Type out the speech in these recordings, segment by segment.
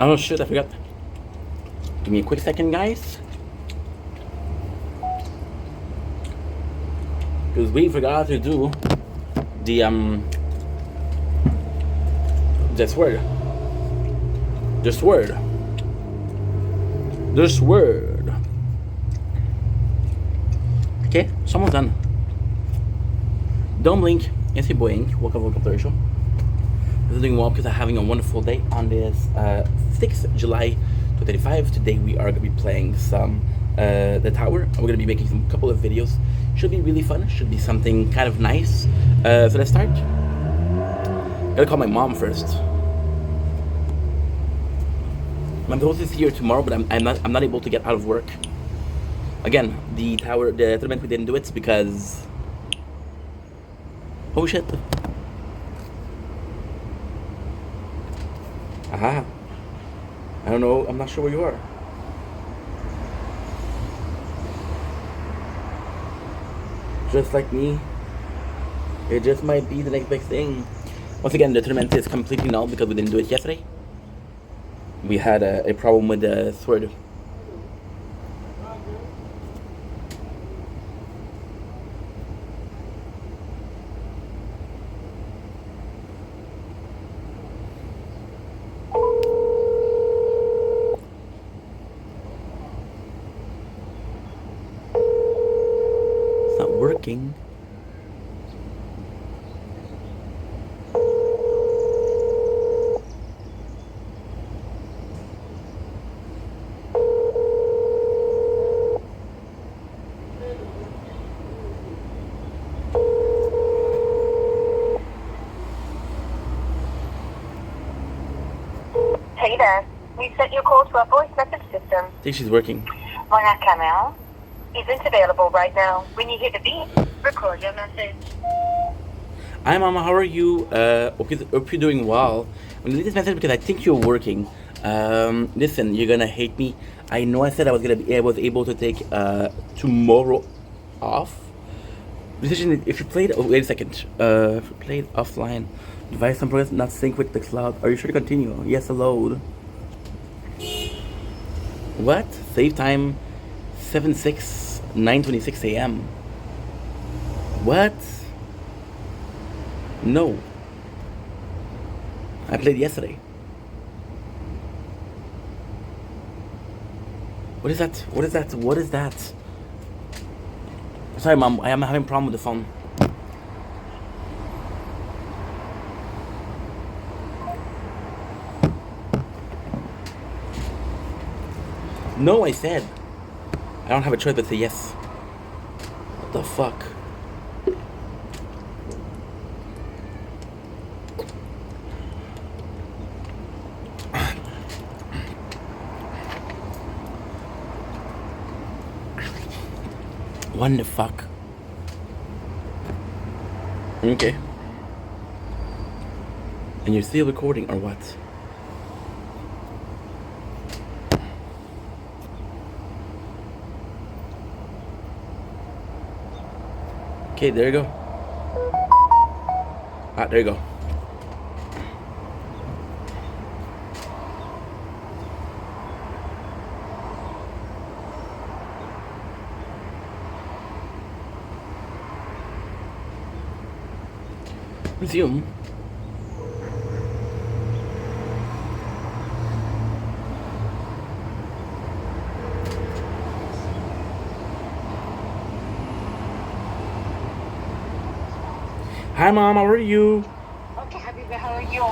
Oh shit, I forgot. Give me a quick second, guys. Because we forgot to do the this word. This word. This word. Okay, someone's done. Don't blink. It's your boy Ink. Welcome to the show. This is doing well because I'm having a wonderful day on this 6th July 2025. Today we are going to be playing some The Tower. We're going to be making some couple of videos. Should be really fun. Should be something kind of nice. So let's start. I gotta call my mom first. My host is here tomorrow, but I'm not able to get out of work. Again, the tournament we didn't do it because. Oh shit. Aha. I don't know. I'm not sure where you are. Just like me, it just might be the next big thing. Once again, the tournament is completely null because we didn't do it yesterday. We had a problem with the sword. It's not working. Hey there. We sent your call to our voice message system. I think she's working. Monac Kamel isn't available right now. When you hear the beep, record your message. Hi Mama, how are you? Hope you're doing well. I'm gonna leave this message because I think you're working. Listen, you're gonna hate me. I know I said I was able to take tomorrow off. Decision if you played. Oh, wait a second. If you played offline, device and progress not sync with the cloud. Are you sure to continue? Yes, allowed. What? Save time 9:26 a.m. What? No. I played yesterday. What is that? What is that? What is that? Sorry, Mom. I am having a problem with the phone. No, I said. I don't have a choice but to say yes. What the fuck? What the fuck? Okay. And you're still recording or what? Okay, there you go. Ah, there you go. Resume. Hi Mom, how are you? Okay, Habiba, how are you?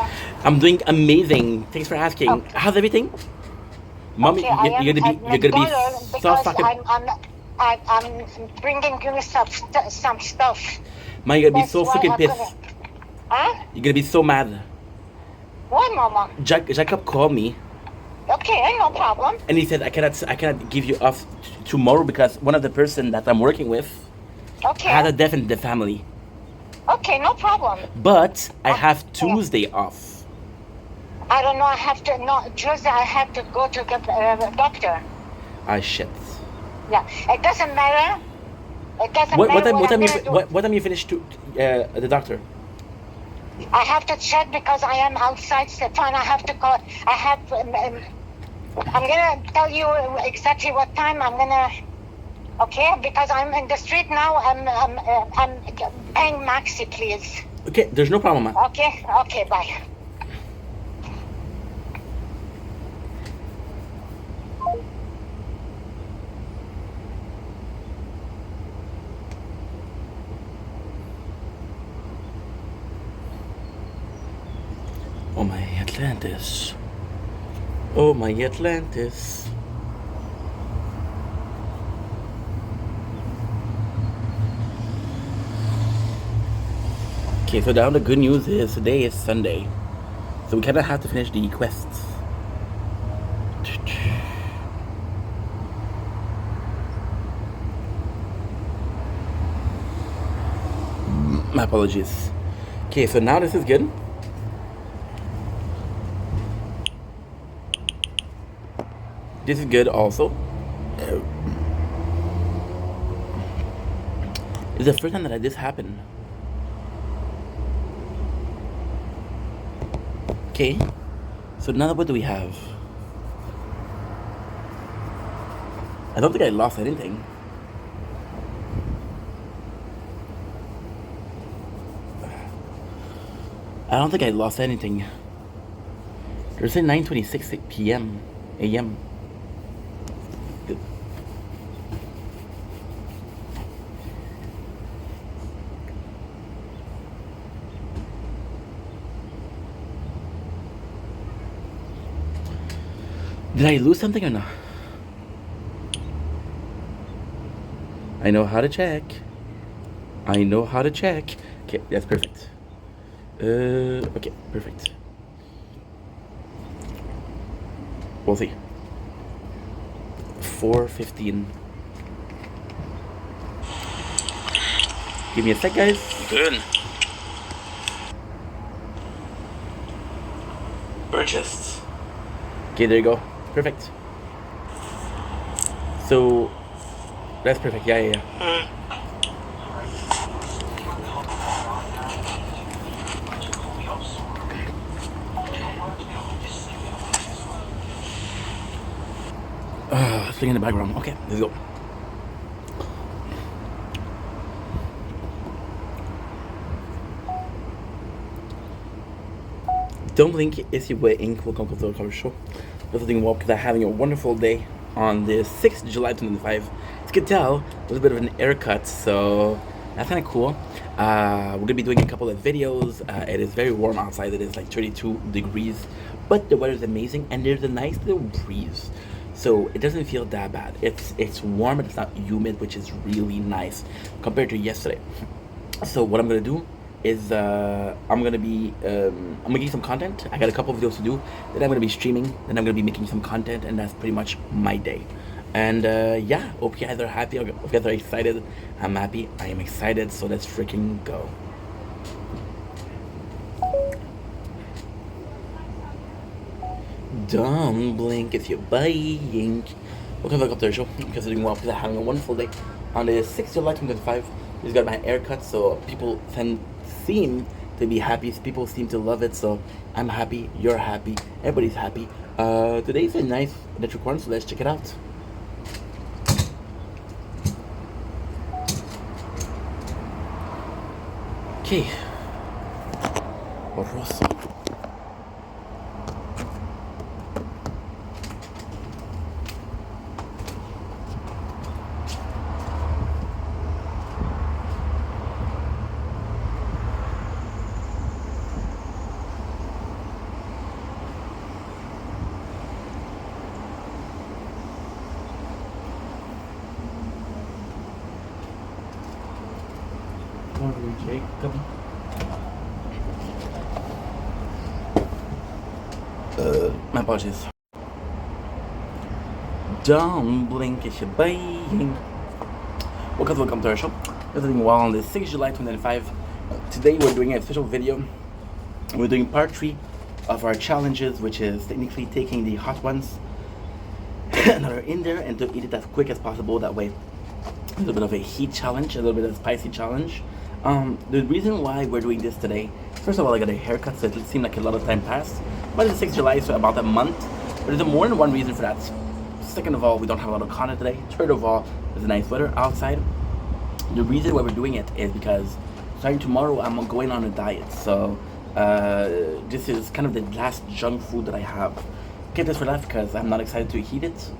I'm doing amazing. Thanks for asking. Okay. How's everything? Mom, Okay, I am you're at gonna be McDonald's so because fucking. I'm bringing you some stuff. Mom, you're gonna be That's so why freaking I'm pissed. gonna. Huh? You're gonna be so mad. Why, Mama? Jacob called me Okay, no problem. and he said I cannot give you off tomorrow because one of the person that I'm working with Okay. had a death in the family. Okay, no problem. But I have Tuesday off. I don't know. I have to. No, Tuesday I have to go to get a doctor. Ah shit. Yeah, it doesn't matter. It doesn't What matter time I'm gonna do. what time you finish to the doctor? I have to check because I am outside, Stefan. I have to call. I'm gonna tell you exactly what time I'm gonna. Okay, because I'm in the street now. I'm paying Maxi, please. Okay, there's no problem, man. Okay, bye. Oh my Atlantis. Oh my Atlantis. Okay, so now the good news is today is Sunday. So we kind of have to finish the quests. My apologies. Okay, so now this is good. This is good also. It's the first time that this happened. Okay, so now what do we have? I don't think I lost anything. I don't think I lost anything. There's a 9:26 p.m. a.m. Good. Did I lose something or not? I know how to check. I know how to check. Okay, that's perfect. Okay, perfect. We'll see. 4:15. Give me a sec, guys. Good. Purchased. Okay, there you go. Perfect. So, that's perfect. Yeah. Thing in the background. Okay, let's go. Don't blink, it's your way Inc. Welcome to the cover show. Just doing well because I'm having a wonderful day on the 6th July 2025. As you can tell, there's a bit of an haircut, so that's kind of cool. We're gonna be doing a couple of videos. It is very warm outside. It is like 32 degrees, but the weather is amazing and there's a nice little breeze. So it doesn't feel that bad. It's warm, but it's not humid, which is really nice compared to yesterday. So what I'm gonna do is I'm gonna give you some content. I got a couple of videos to do. Then I'm gonna be streaming. Then I'm gonna be making some content, and that's pretty much my day. And yeah, hope you guys are happy. Hope you guys are excited. I'm happy. I am excited. So let's freaking go. Don't blink if you're buying. Welcome back up to the show. Because I'm doing well because I'm having a wonderful day. On the 6th July 2025, just got my haircut, so people seem to be happy. People seem to love it, so I'm happy. You're happy. Everybody's happy. Today's a nice electric one, so let's check it out. Okay. Rosso. Jacob. My apologies. Don't blink if you're buying. Welcome to our show. Everything well on the 6th July 2025. Today we're doing a official video. We're doing part 3 of our challenges, which is technically taking the hot ones that are in there and to eat it as quick as possible. That way, a little bit of a heat challenge, a little bit of a spicy challenge. The reason why we're doing this today, first of all, I got a haircut, so it seemed like a lot of time passed. But it's 6th of July, so about a month. But there's more than one reason for that. Second of all, we don't have a lot of content today. Third of all, there's nice weather outside. The reason why we're doing it is because starting tomorrow, I'm going on a diet. So this is kind of the last junk food that I have. Keep this for life because I'm not excited to eat it.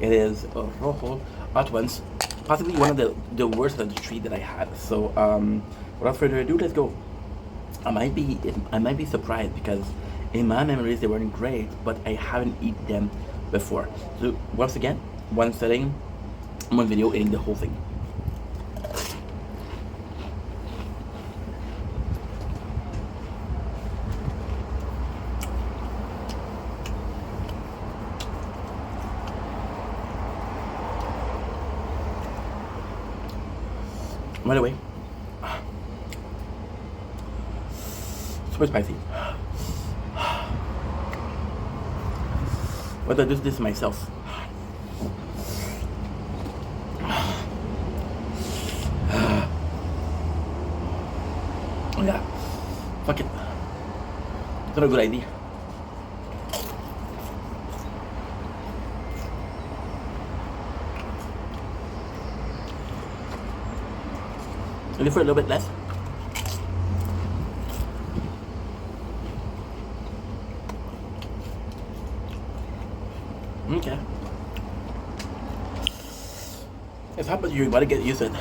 It is rojo hot ones. Possibly one of the worst of the three that I had. So without further ado, let's go. I might be surprised because in my memories they weren't great, but I haven't eaten them before. So once again, one setting, one video, eating the whole thing. By the way, super spicy. But I do this myself. Oh yeah, fuck it. It's not a good idea. Maybe for a little bit less. Okay. It's hot, but you gotta get used to it.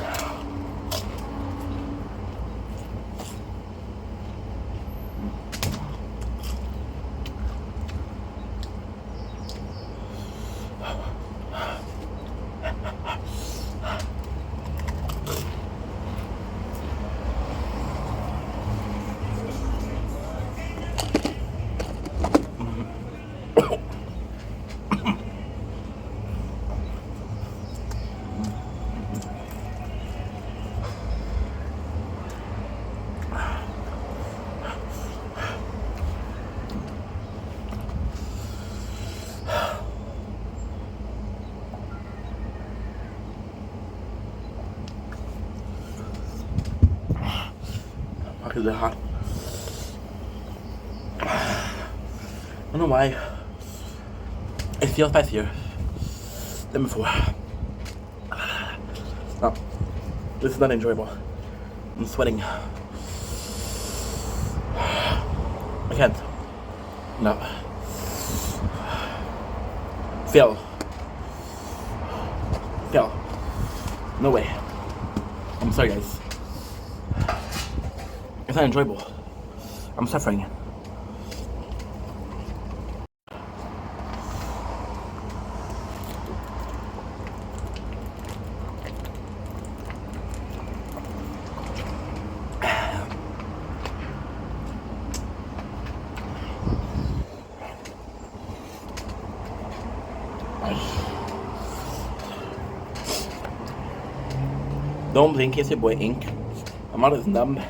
Because they're hot. I don't know why. It feels spicier than before. No, this is not enjoyable. I'm sweating. I can't. No. Phil. No way. I'm sorry, guys. It's not enjoyable. I'm suffering. Don't blink, it's your boy Ink. I'm not as numb.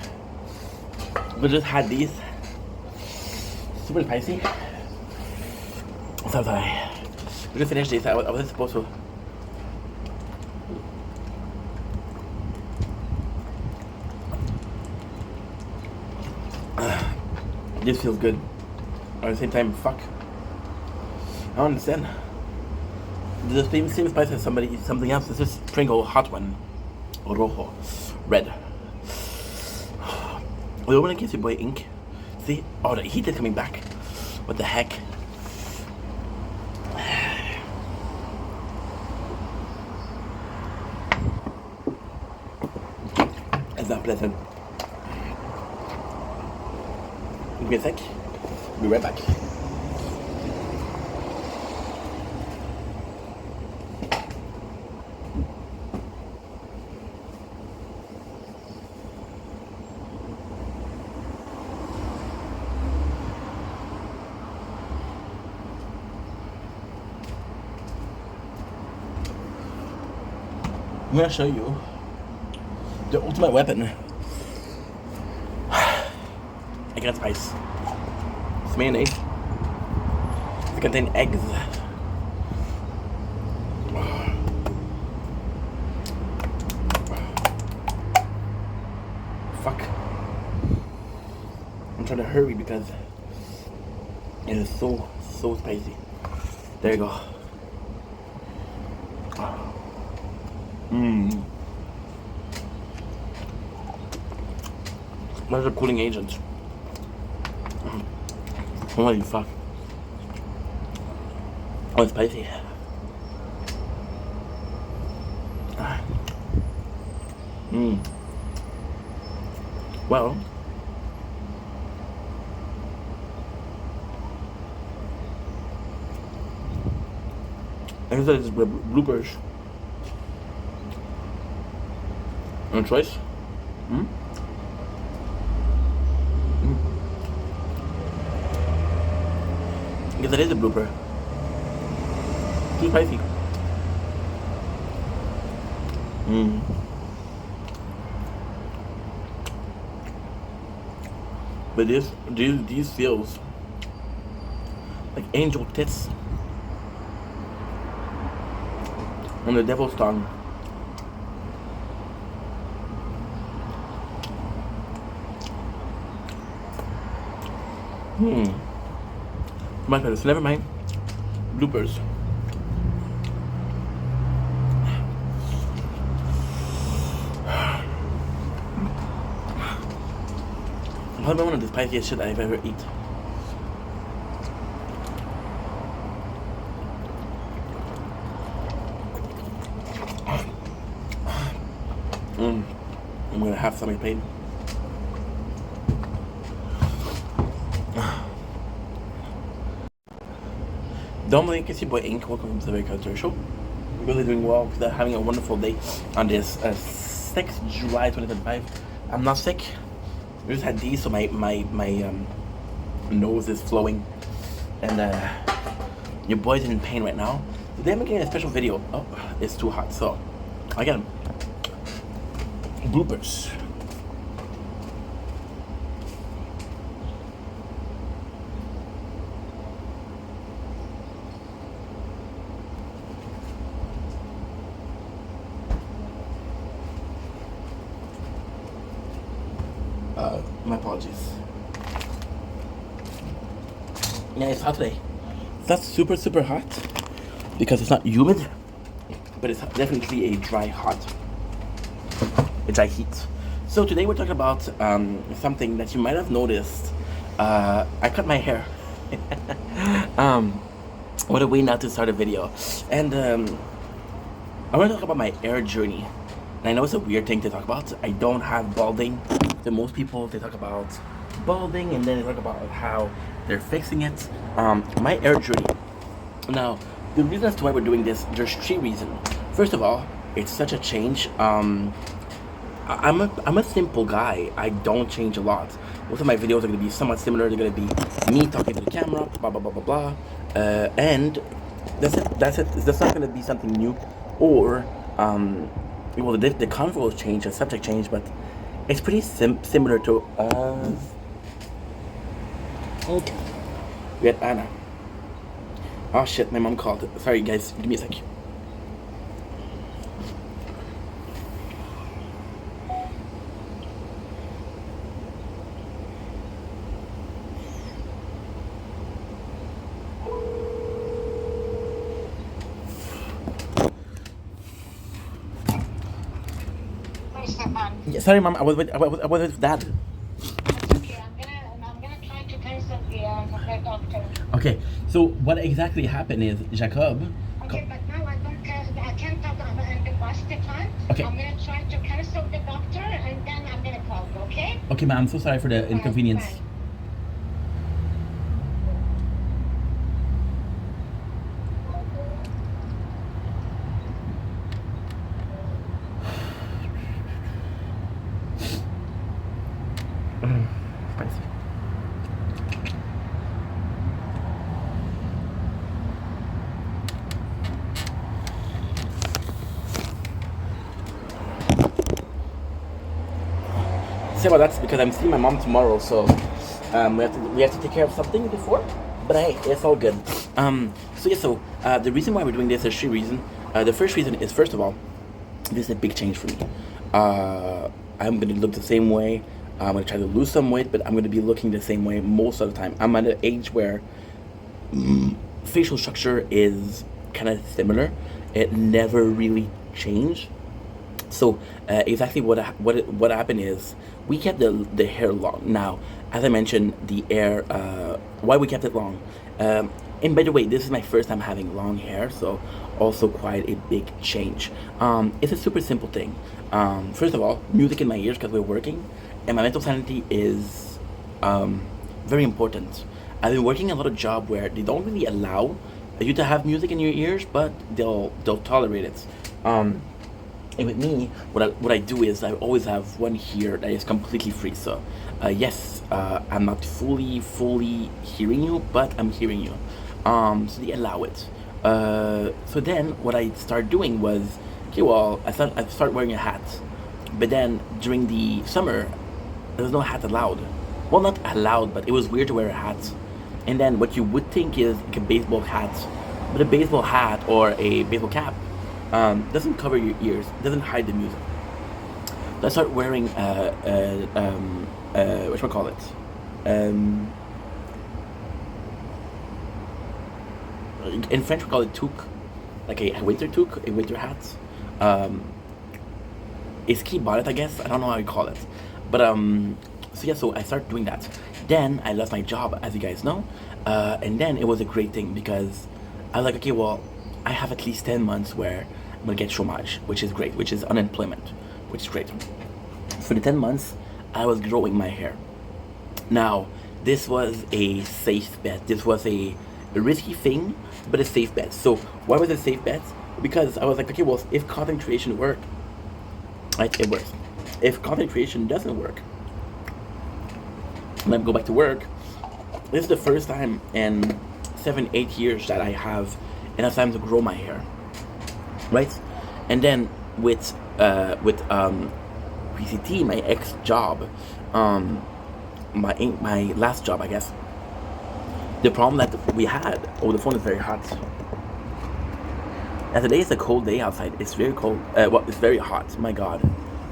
We just had these. Super spicy. So sorry. We just finished these. I wasn't supposed to. This feels good. At the same time, fuck. I don't understand. The same spice as something else. It's just Pringle hot one. Rojo. Red. The woman against your boy Ink. See? Oh, the heat is coming back. What the heck? That's not pleasant. Give me a sec. Be right back. I'm gonna show you the ultimate weapon against spice. It's mayonnaise. It contains eggs. trying to hurry because it is so spicy. There you go. That's a cooling agent. Holy fuck. Oh, it's spicy. Well, I guess that is bloopers. No choice? I guess that is a blooper. Too spicy. But these feels like angel tits on the devil's tongue. Much better. So never mind. Bloopers. Probably one of the spiciest shit I've ever eaten. I'm gonna have stomach pain. Dominic, it's your boy Ink. Welcome to the Very Culture Show. We're really doing well. We're having a wonderful day on this 6th July 2025. I'm not sick. I just had these, so my nose is flowing, and your boy's in pain right now. Today I'm making a special video. Oh, it's too hot, so again, bloopers. My apologies. Yeah, it's hot today. It's not super hot because it's not humid, but it's definitely a dry heat. So today we're talking about something that you might have noticed. I cut my hair. What a way not to start a video. And I want to talk about my hair journey. And I know it's a weird thing to talk about. I don't have balding. So most people, they talk about balding and then they talk about how they're fixing it. My hair journey. Now, the reason as to why we're doing this, there's 3 reasons. First of all, it's such a change. I'm a simple guy. I don't change a lot. Most of my videos are going to be somewhat similar. They're going to be me talking to the camera, blah blah blah blah blah, and that's it. That's not going to be something new, or well, the convo change, the subject change, but it's pretty similar to okay. We had Anna. Oh shit, my mom called. Sorry guys, give me a sec. Yeah, sorry, Mom. I was with Dad. Okay, I'm gonna try to cancel the doctor. Okay, so what exactly happened is Jacob. Okay, but now I can't talk on the bus the time. Okay. I'm gonna try to cancel the doctor and then I'm gonna call. Okay. Okay, ma, I'm so sorry for the inconvenience. Bye. Spicy. Say about that's because I'm seeing my mom tomorrow, so we have to take care of something before. But hey, it's all good. The reason why we're doing this is 3 reasons. The first reason is, first of all, this is a big change for me. I'm gonna look the same way I'm gonna try to lose some weight, but I'm gonna be looking the same way most of the time. I'm at an age where facial structure is kind of similar. It never really changed. So exactly what happened is we kept the hair long. Now, as I mentioned, the hair. Why we kept it long? And by the way, this is my first time having long hair, so also quite a big change. It's a super simple thing. First of all, music in my ears because we're working, and my mental sanity is very important. I've been working a lot of job where they don't really allow you to have music in your ears, but they'll tolerate it. And with me, what I do is I always have one here that is completely free. So, yes, I'm not fully hearing you, but I'm hearing you. So they allow it. So then what I started doing was, okay, well, I started wearing a hat, but then during the summer, there was no hat allowed. Well, not allowed, but it was weird to wear a hat. And then what you would think is like a baseball hat, but a baseball hat or a baseball cap doesn't cover your ears, doesn't hide the music. So I started wearing whatchamacallit? In French we call it toque, like a winter toque, a winter hat. A ski bonnet, I guess. I don't know how you call it, but so yeah. So I started doing that. Then I lost my job, as you guys know, and then it was a great thing because I was like, okay, well, I have at least 10 months where I'm gonna get chômage, which is great, which is unemployment, which is great. For the 10 months, I was growing my hair. Now, this was a safe bet. This was a risky thing, but a safe bet. So why was it a safe bet? Because I was like, okay, well, if content creation works, right, it works. If content creation doesn't work, and I go back to work, this is the first time in 7-8 years that I have enough time to grow my hair, right? And then with PCT, my ex job, my last job, I guess. The problem that we had, the phone is very hot. And today is a cold day outside. It's very cold. Well, it's very hot. My God.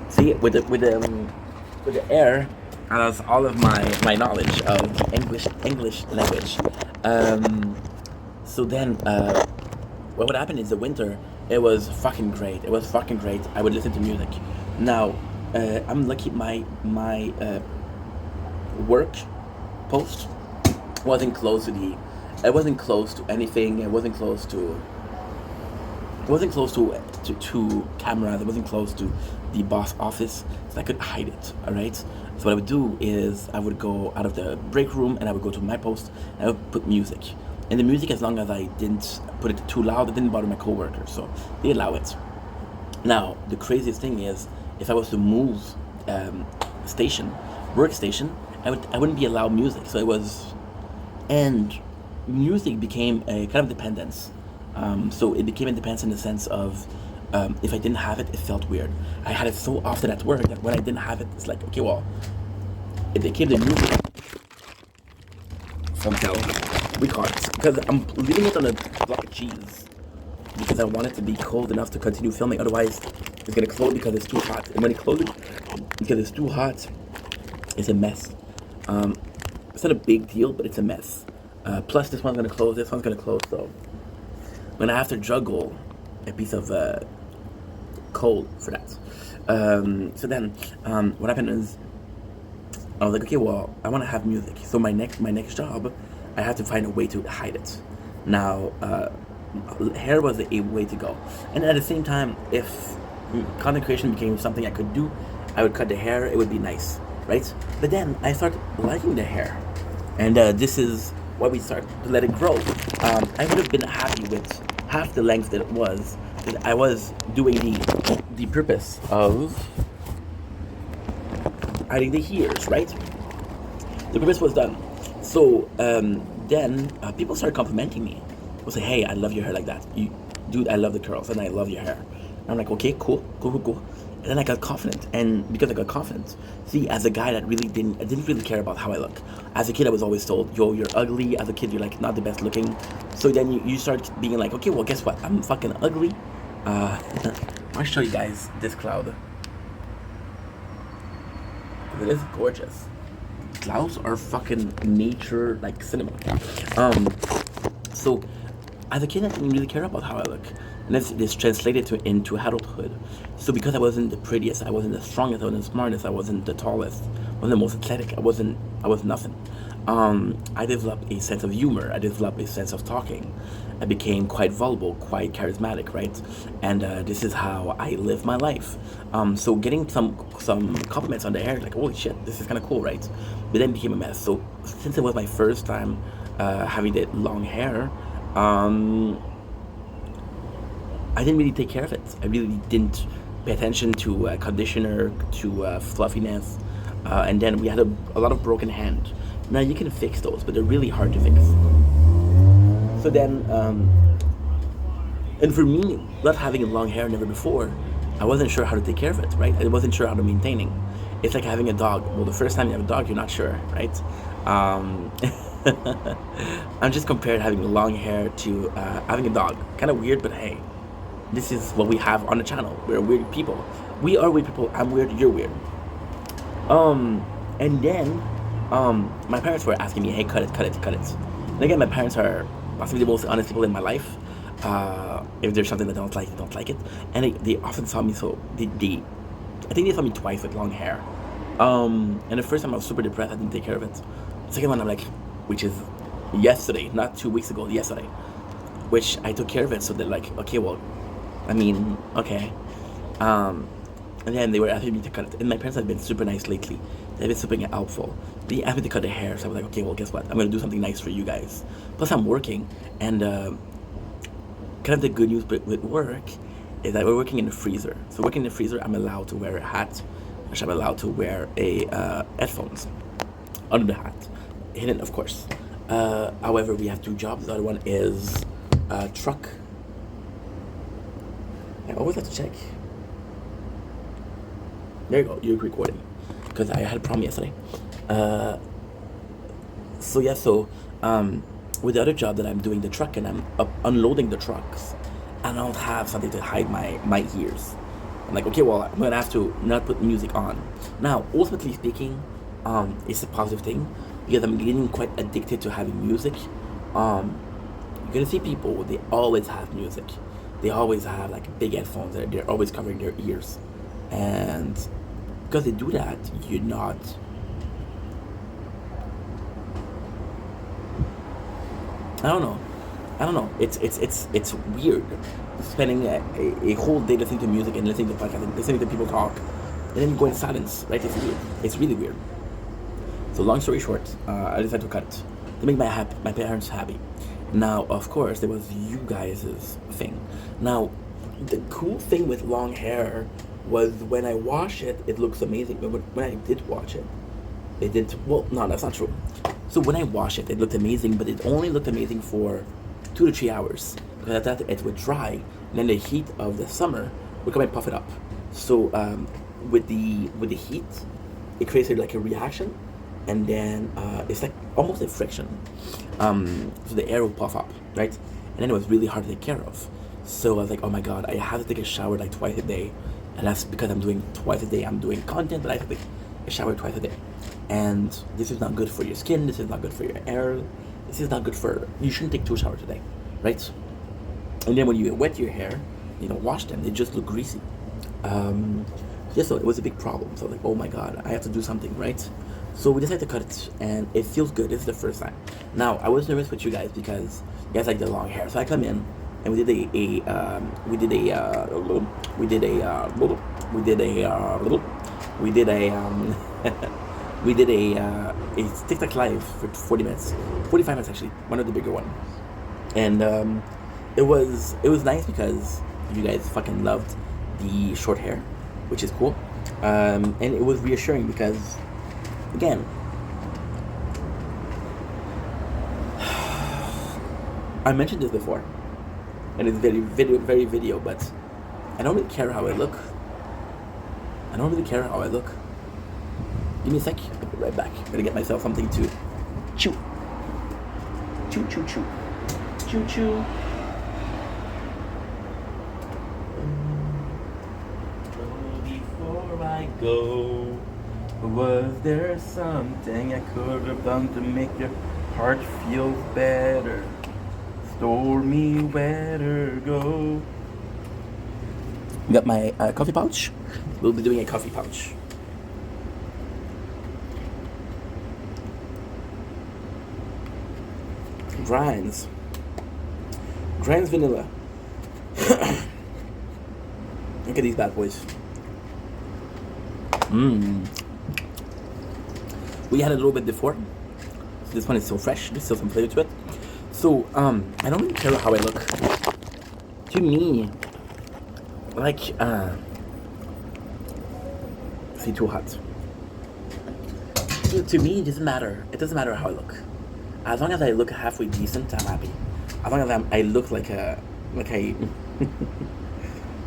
See, with the air, and that's all of my knowledge of English language. So then, what would happen is the winter. It was fucking great. It was fucking great. I would listen to music. Now, I'm lucky. My work post wasn't close to the. It wasn't close to anything. It wasn't close to cameras. It wasn't close to the boss office, so I could hide it. All right. So what I would do is I would go out of the break room and I would go to my post and I would put music. And the music, as long as I didn't put it too loud, it didn't bother my coworkers, so they allow it. Now, the craziest thing is, if I was to move workstation, I wouldn't be allowed music. So it was, and music became a kind of dependence. So it became a dependence in the sense of, if I didn't have it, it felt weird. I had it so often at work that when I didn't have it, it's like, okay, well, it became the music from hell. We can't, because I'm leaving it on a block of cheese because I want it to be cold enough to continue filming. Otherwise, it's gonna close because it's too hot. And when it closes, because it's too hot, it's a mess. It's not a big deal, but it's a mess. Plus, this one's gonna close. This one's gonna close. So, when I have to juggle a piece of coal for that. So then, what happened is, I was like, okay, well, I want to have music. So my next job, I had to find a way to hide it. Now, hair was a way to go. And at the same time, if content creation became something I could do, I would cut the hair, it would be nice, right? But then I started liking the hair. And this is why we started to let it grow. I would have been happy with half the length that it was, because I was doing the purpose of hiding the ears, right? The purpose was done. So then people started complimenting me. People say, "Hey, I love your hair like that. Dude, I love the curls and I love your hair." And I'm like, "Okay, cool." And then I got confident, and because I got confident, see, as a guy that didn't really care about how I look. As a kid, I was always told, "Yo, you're ugly." As a kid, you're like not the best looking. So then you start being like, "Okay, well, guess what? I'm fucking ugly." I'll show you guys this cloud. It is gorgeous. Clouds are fucking nature like cinema. So as a kid, I didn't really care about how I look, and this translated into adulthood. So because I wasn't the prettiest, I wasn't the strongest, I wasn't the smartest, I wasn't the tallest, I wasn't the most athletic, I was nothing. I developed a sense of humor. I developed a sense of talking. I became quite voluble, quite charismatic, right? And this is how I live my life. So getting some compliments on the hair, like holy shit, this is kind of cool, right? But then it became a mess. So since it was my first time having that long hair, I didn't really take care of it. I really didn't pay attention to conditioner, to fluffiness, and then we had a lot of broken hand. Now you can fix those, but they're really hard to fix. So then, and for me, not having long hair never before, I wasn't sure how to take care of it, right? I wasn't sure how to maintaining. It's like having a dog. Well, the first time you have a dog, you're not sure, right? I'm just compared having long hair to having a dog. Kind of weird, but hey, this is what we have on the channel. We're weird people. We are weird people. I'm weird. You're weird. And then, my parents were asking me, hey, cut it. And again, my parents are possibly the most honest people in my life. If there's something that they don't like it. And they often saw me, so I think they saw me twice with long hair. And the first time I was super depressed, I didn't take care of it. The second one, I'm like, which is yesterday, not 2 weeks ago, yesterday, which I took care of it. So they're like, okay, well, I mean, okay. And then they were asking me to cut it. And my parents have been super nice lately. They've been super helpful. They asked me to cut their hair. So I was like, okay, well, guess what? I'm going to do something nice for you guys. Plus, I'm working. And kind of the good news with work is that we're working in the freezer. So working in the freezer, I'm allowed to wear a hat. I'm allowed to wear headphones under the hat. Hidden, of course. However, we have two jobs. The other one is truck. I always have to check. There you go, you're recording. Because I had a problem yesterday. With the other job that I'm doing the truck and I'm unloading the trucks, I don't have something to hide my ears. I'm like, okay, well, I'm gonna have to not put music on. Now, ultimately speaking, it's a positive thing because I'm getting quite addicted to having music. You're gonna see people, they always have music. They always have like big headphones, they're always covering their ears. And because they do that, you're not. I don't know. It's weird spending a whole day listening to music and listening to podcasts and listening to people talk, and then you go in silence. Right? It's weird. It's really weird. So long story short, I decided to cut it to make my parents happy. Now, of course, there was you guys' thing. Now, the cool thing with long hair was when I wash it, it looks amazing. But when I did wash it, it did. Well, no, that's not true. So when I wash it, it looked amazing, but it only looked amazing for 2 to 3 hours because I thought it would dry, and then the heat of the summer would come and puff it up. So with the heat, it creates like a reaction, and then it's like almost a friction. So the air will puff up, right? And then it was really hard to take care of. So I was like, oh my god, I have to take a shower like twice a day. And that's because I'm doing twice a day. I'm doing content, but I have to take a shower twice a day. And this is not good for your skin. This is not good for your hair. This is not good for. You shouldn't take 2 showers a day, right? And then when you wet your hair, you don't wash them. They just look greasy. So it was a big problem. So I was like, oh my god, I have to do something, right? So we decided to cut it, and it feels good. This is the first time. Now I was nervous with you guys because you guys like the long hair. So I come in. And we did a TikTok live for 40 minutes, 45 minutes actually, one of the bigger one, and it was nice because you guys fucking loved the short hair, which is cool, and it was reassuring because, again, I mentioned this before. And it's very video, but I don't really care how I look. Give me a sec, I'll be right back. I'm gonna get myself something to chew. Chew. Before I go, Was there something I could have done to make your heart feel better? Told me where to go. Got my coffee pouch. We'll be doing a coffee pouch. Grinds vanilla. Look at these bad boys. We had a little bit before. So this one is so fresh. There's still some flavor to it. So I don't really care how I look. To me, like see, too hot. To me, it doesn't matter. It doesn't matter how I look. As long as I look halfway decent, I'm happy. As long as I look like a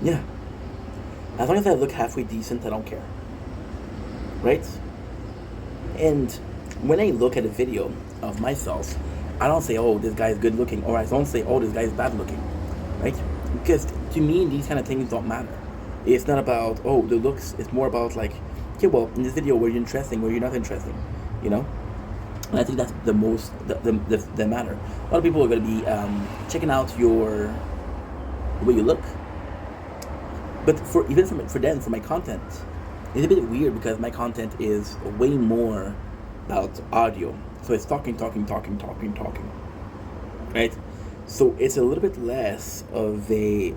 yeah. As long as I look halfway decent, I don't care. Right? And when I look at a video of myself, I don't say, oh, this guy is good looking, or I don't say, oh, this guy is bad looking. Right? Because to me, these kind of things don't matter. It's not about, oh, the looks. It's more about like, okay, well, in this video, were you interesting, were you not interesting? You know? And I think that's the most, the matter. A lot of people are going to be checking out the way you look. But for my content, it's a bit weird because my content is way more about audio. So it's talking. Right? So it's a little bit less of a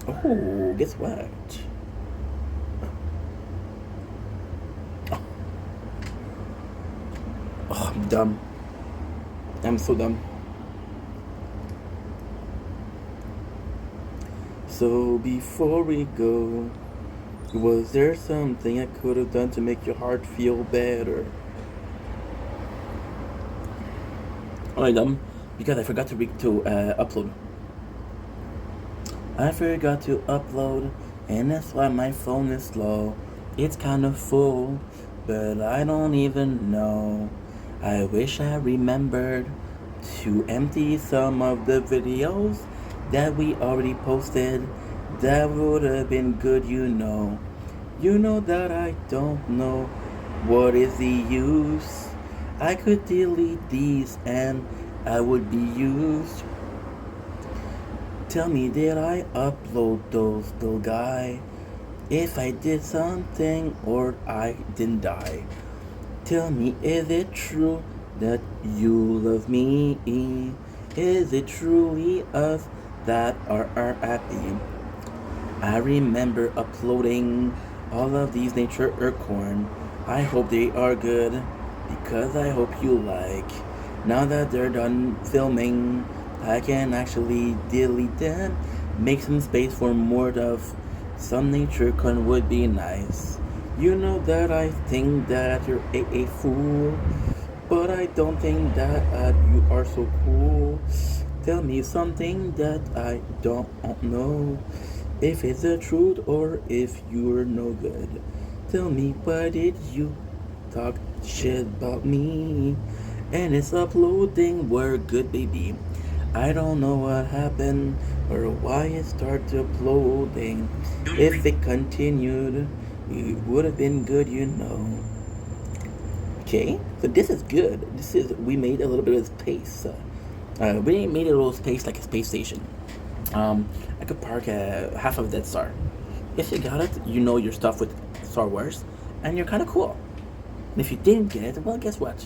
oh, guess what? Oh, I'm dumb. I'm so dumb. So before we go, was there something I could have done to make your heart feel better? I'm dumb because I forgot to upload. I forgot to upload, and that's why my phone is slow. It's kind of full, but I don't even know. I wish I remembered to empty some of the videos that we already posted. That would have been good, you know. You know that I don't know what is the use. I could delete these and I would be used. Tell me, did I upload those, little guy? If I did something or I didn't die. Tell me, is it true that you love me? Is it truly us that are happy? I remember uploading all of these nature acorn. I hope they are good because I hope you like. Now that they're done filming, I can actually delete them, make some space for more of some nature con would be nice. You know that I think that you're a fool, but I don't think that you are so cool. Tell me something that I don't know, if it's the truth or if you're no good. Tell me, why did you talk shit about me? And it's uploading, we're good, baby. I don't know what happened or why it started uploading. If it continued, it would have been good, you know. Okay, so this is good. We made a little bit of space. We made a little space like a space station. I could park half of Death Star. If you got it, you know your stuff with Star Wars, and you're kind of cool. And if you didn't get it, well, guess what?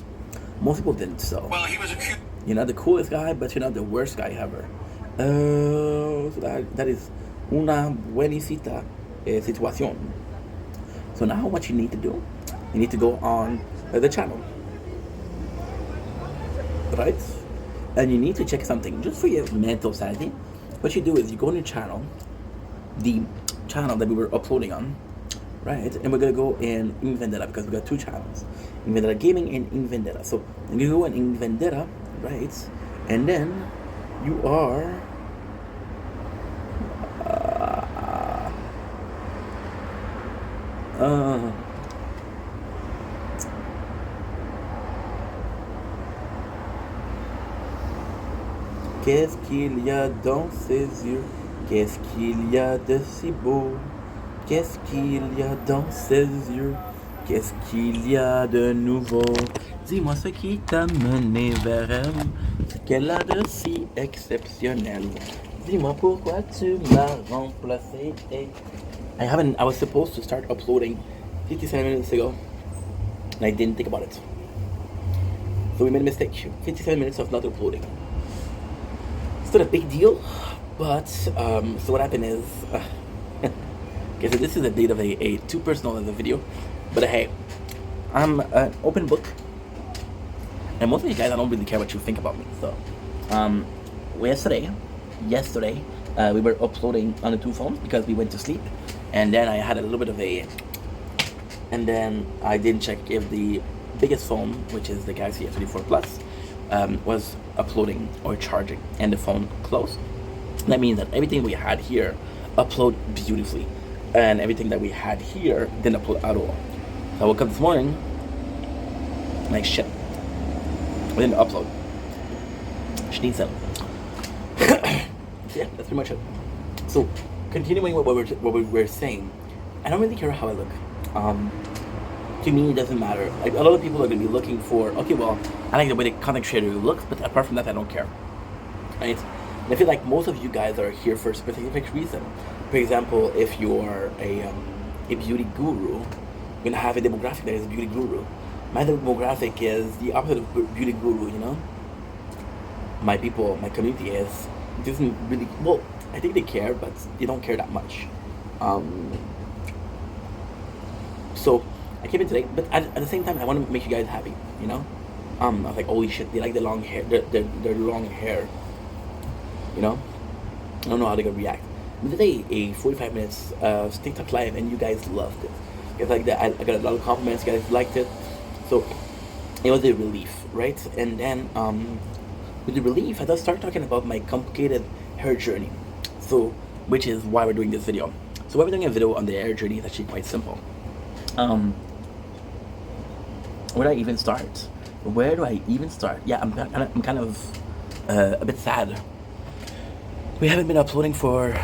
Most people didn't, so. Well, he was a cute. You're not the coolest guy, but you're not the worst guy ever. So that is una buenísima situación. So now what you need to do, you need to go on the channel, right? And you need to check something just for your mental sanity. What you do is you go on your channel, the channel that we were uploading on, right? And we're gonna go in Vendetta because we got two channels, in Vendetta Gaming and in Vendetta. So you go in Vendetta, right? And then you are qu'est-ce qu'il y a dans ses yeux? Qu'est-ce qu'il y a de si beau? Qu'est-ce qu'il y a dans ses yeux? Qu'est-ce qu'il y a de nouveau? Dis-moi ce qui t'a mené vers elle. Ce qu'elle a de si exceptionnel. Dis-moi pourquoi tu m'as remplacé. I was supposed to start uploading 57 minutes ago. And I didn't think about it. So we made a mistake. 57 minutes of not uploading. It's not a big deal, but so what happened is, okay, so this is a bit of a too personal of a video, but hey, I'm an open book, and most of you guys, I don't really care what you think about me. So, yesterday, we were uploading on the two phones because we went to sleep, and then I had a little bit of and then I didn't check if the biggest phone, which is the Galaxy S24 Plus, was uploading or charging, and the phone closed. That means that everything we had here upload beautifully, and everything that we had here didn't upload at all. So I woke up this morning like shit. We didn't upload. She needs them. Yeah, that's pretty much it. So continuing what we were saying, I don't really care how I look. To me, it doesn't matter. Like, a lot of people are going to be looking for, okay, well, I like the way the content creator looks, but apart from that, I don't care. Right? And I feel like most of you guys are here for a specific reason. For example, if you're a beauty guru, you're going to have a demographic that is a beauty guru. My demographic is the opposite of beauty guru, you know? My people, my community doesn't really, well, I think they care, but they don't care that much. So I came in today, but at the same time, I want to make you guys happy, you know? I was like, holy shit, they like the long hair, their long hair, you know? I don't know how they're gonna react. But today, a 45 minutes TikTok live, and you guys loved it. It's like that. I got a lot of compliments. You guys liked it, so it was a relief, right? And then with the relief, I just started talking about my complicated hair journey. So, which is why we're doing this video. So why we're doing a video on the hair journey is actually quite simple. Where do I even start? Where do I even start? Yeah, I'm kind of a bit sad. We haven't been uploading for,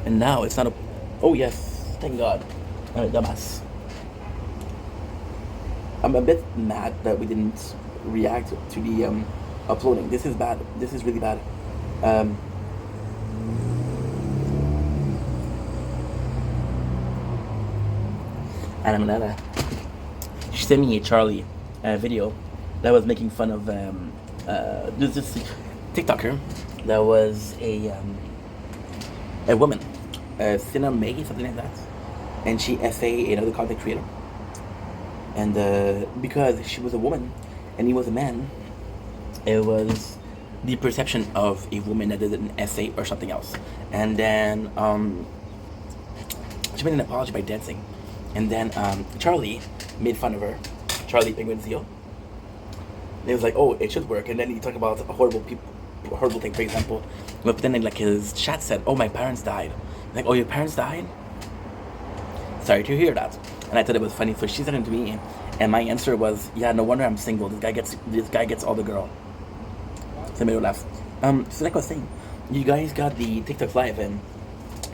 and now it's not a. Oh yes, thank God. Alright, dumbass. I'm a bit mad that we didn't react to the uploading. This is bad. This is really bad. And I'm gonna. She sent me a Charlie video that was making fun of this TikToker that was a woman, Sina May, something like that, and she essayed another content creator, and because she was a woman and he was a man, it was the perception of a woman that did an essay or something else, and then she made an apology by dancing, and then Charlie made fun of her, Charlie Penguin Seal. And it was like, oh, it should work, and then he talked about horrible thing. For example, but then like his chat said, oh, my parents died. Like, oh, your parents died? Sorry to hear that. And I thought it was funny, so she said it to me, and my answer was, yeah, no wonder I'm single. This guy gets all the girl. So I made her laugh. So like I was saying, you guys got the TikTok live, and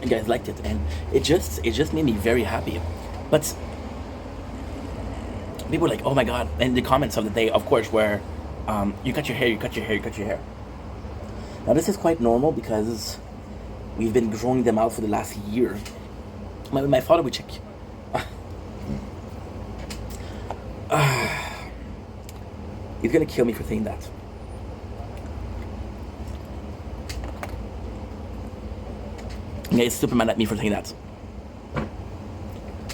you guys liked it, and it just made me very happy. But people were like, oh my God, and the comments of the day, of course, were, you cut your hair. Now this is quite normal because we've been growing them out for the last year. My father would check. He's gonna kill me for saying that. Yeah, he's super mad at me for saying that.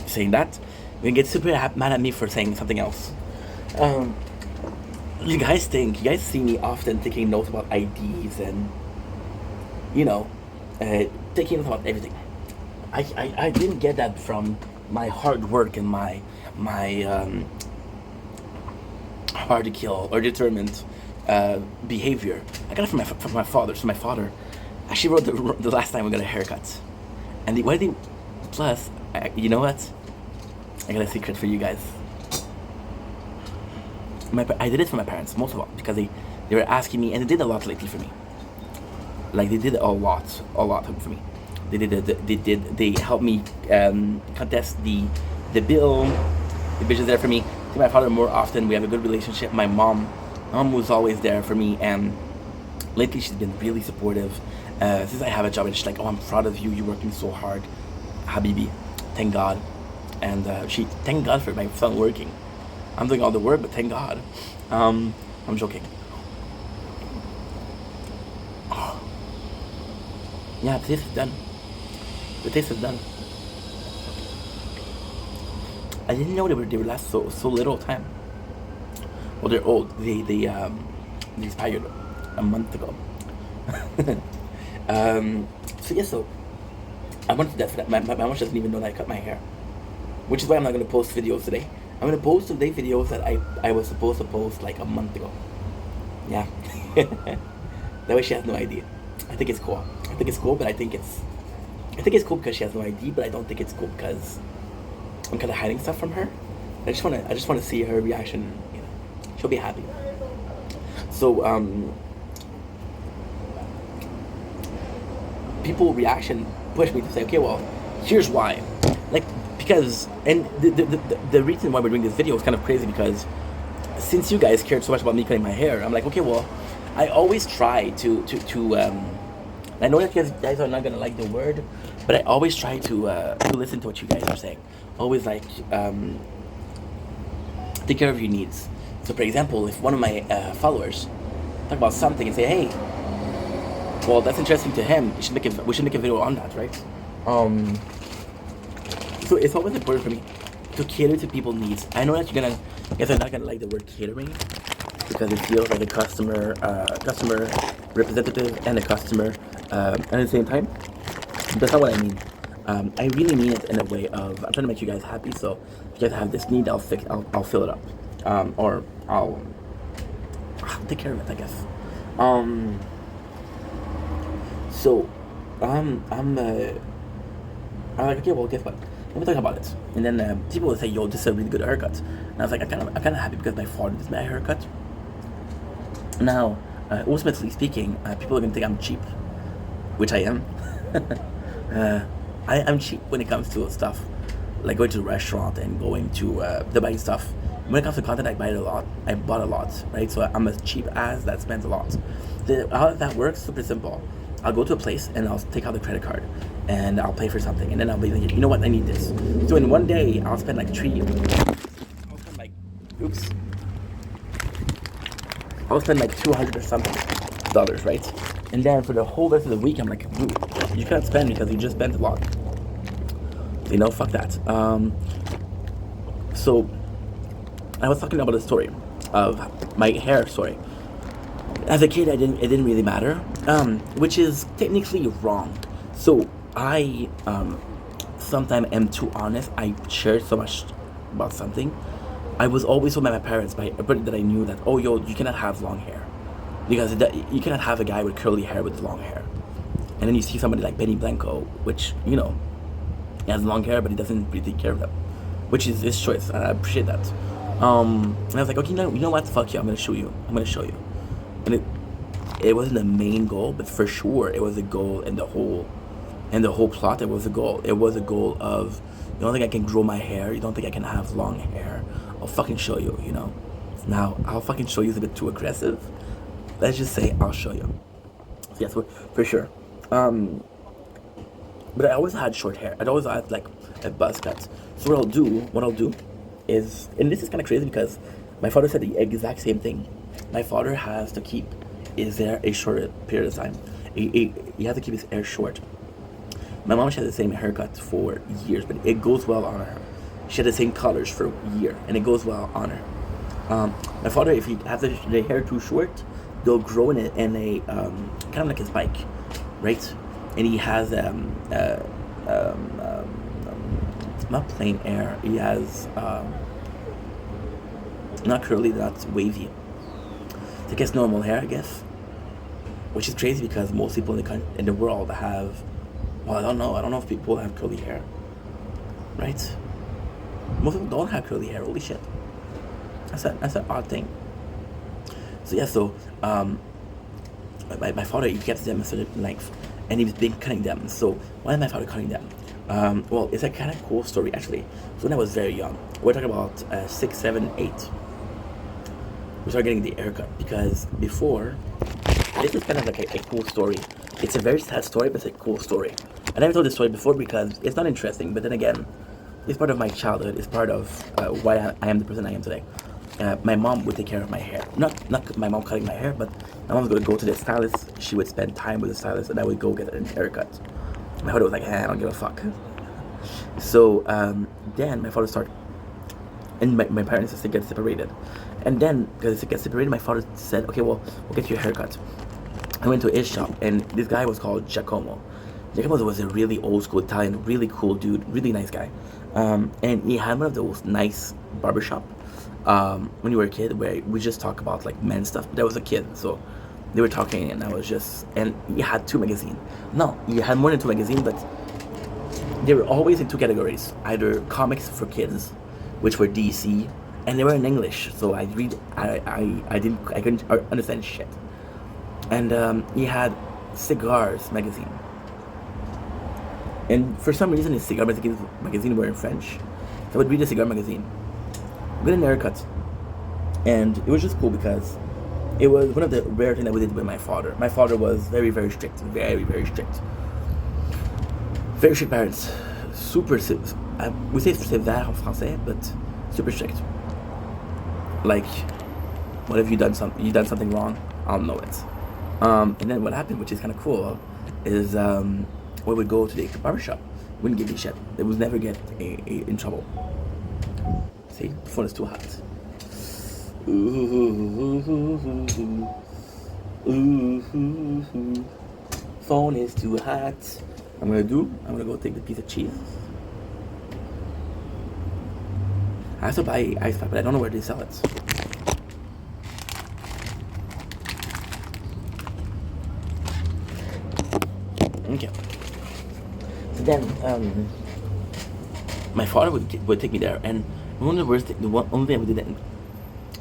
Saying that, we can get super mad at me for saying something else. You guys see me often taking notes about IDs and, you know, taking notes about everything. I didn't get that from my hard work and my hard to kill or determined behavior. I got it from my father. So my father actually wrote the last time we got a haircut, and plus, you know what? I got a secret for you guys. I did it for my parents, most of all, because they were asking me, and they did a lot lately for me. Like, they did a lot for me. They helped me contest the bill. The bitch is there for me. See my father more often. We have a good relationship. My mom was always there for me, and lately she's been really supportive. Since I have a job, and she's like, "Oh, I'm proud of you. You're working so hard, Habibi. Thank God." And she thank God for my son working. I'm doing all the work, but thank God. I'm joking. Yeah, the taste is done. The taste is done. I didn't know they would last so little time. Well, they're old. They expired a month ago. So I wanted to death for that. My mom doesn't even know that I cut my hair, which is why I'm not gonna post videos today. I'm gonna post today videos that I was supposed to post like a month ago. Yeah. That way she has no idea. I think it's cool. I think it's cool, but I think it's cool because she has no idea, but I don't think it's cool because I'm kind of hiding stuff from her. I just wanna see her reaction. You know, she'll be happy. So people reaction pushed me to say, okay, well, here's why. Like, because, and the reason why we're doing this video is kind of crazy because since you guys cared so much about me cutting my hair, I'm like, okay, well, I always try to I know that you guys are not gonna like the word, but I always try to listen to what you guys are saying. Always like take care of your needs. So, for example, if one of my followers talk about something and say, hey, well, that's interesting to him, we should make a video on that, right? So it's always important for me to cater to people's needs. I know that you guys are not gonna like the word catering because it feels like a customer representative and a customer at the same time. That's not what I mean. I really mean it in a way of I'm trying to make you guys happy. So if you guys have this need, I'll fill it up, or I'll take care of it, I guess. So I'm like, okay, well, guess what? Let me talk about it. And then people will say, yo, this is a really good haircut. And I was like, I'm kind of happy because my father did my haircut. Now, ultimately speaking, people are gonna think I'm cheap, which I am. I'm cheap when it comes to stuff, like going to a restaurant and going to buy stuff. When it comes to content, I buy it a lot. I bought a lot, right? So I'm a cheap ass that spends a lot. How that works, super simple. I'll go to a place and I'll take out the credit card and I'll pay for something, and then I'll be like, you know what, I need this. So in one day, I'll spend like I'll spend like $200 or something, right? And then for the whole rest of the week, I'm like, dude, you can't spend because you just spent a lot. You know, fuck that. So I was talking about the story of my hair story. As a kid, it didn't really matter, which is technically wrong. So I sometimes am too honest. I shared so much about something. I was always told by my parents, that I knew that, oh, yo, you cannot have long hair. Because you cannot have a guy with curly hair with long hair. And then you see somebody like Benny Blanco, which, you know, he has long hair, but he doesn't really take care of them. Which is his choice, and I appreciate that. And I was like, okay, you know what, fuck you, I'm gonna show you. And it wasn't the main goal, but for sure, it was a goal in the whole plot. It was a goal. It was a goal of, you don't think I can grow my hair? You don't think I can have long hair? I'll fucking show you, you know? Now, I'll fucking show you is a bit too aggressive. Let's just say I'll show you. Yes, for sure. But I always had short hair. I'd always had like a buzz cut. So what I'll do is, and this is kind of crazy because my father said the exact same thing. My father has to keep his hair a short period of time. He has to keep his hair short. My mom, she had the same haircut for years, but it goes well on her. She had the same colors for a year, and it goes well on her. My father, if he has the hair too short, they'll grow in a kind of like a spike, right? And he has not plain hair. He has not curly, not wavy. So I guess normal hair, I guess, which is crazy because most people in the world have. Well, I don't know if people have curly hair, right? Most people don't have curly hair. Holy shit, that's an odd thing. So yeah, my father, he kept them a certain length, and he was big cutting them. So why is my father cutting them? Well, it's a kind of cool story actually. So when I was very young, we're talking about 6, 7, 8. We started getting the haircut because before, this is kind of like a cool story. It's a very sad story, but it's a cool story. I never told this story before because it's not interesting, but then again, it's part of my childhood. It's part of why I am the person I am today. My mom would take care of my hair. Not my mom cutting my hair, but my mom was going to go to the stylist. She would spend time with the stylist, and I would go get a haircut. My father was like, I don't give a fuck. So then my father started, and my parents used to get separated. And then, because they get separated, my father said, okay, well, we'll get you a haircut. I went to his shop, and this guy was called Giacomo. Giacomo was a really old school Italian, really cool dude, really nice guy. And he had one of those nice barbershop when you were a kid where we just talk about like men stuff. But I was a kid, so they were talking, and I was just, and he had 2 magazines. No, he had more than 2 magazines, but they were always in 2 categories: either comics for kids, which were DC, and they were in English, so I couldn't understand shit. And he had cigars magazine, and for some reason his cigar magazine were in French, so I would read the cigar magazine, get an haircut, and it was just cool because it was one of the rare things that we did with my father. My father was very, very strict, very, very strict. Very strict parents, super, we say sévère en français, but super strict. Like, what have you done something wrong? I'll know it. And then what happened, which is kind of cool, is we would go to the barbershop. Wouldn't give me shit. They would never get in trouble. See, the phone is too hot. Phone is too hot. I'm gonna go take the piece of cheese. I have to buy ice pop, but I don't know where they sell it. Okay. So then, my father would take me there, and one of the only thing we did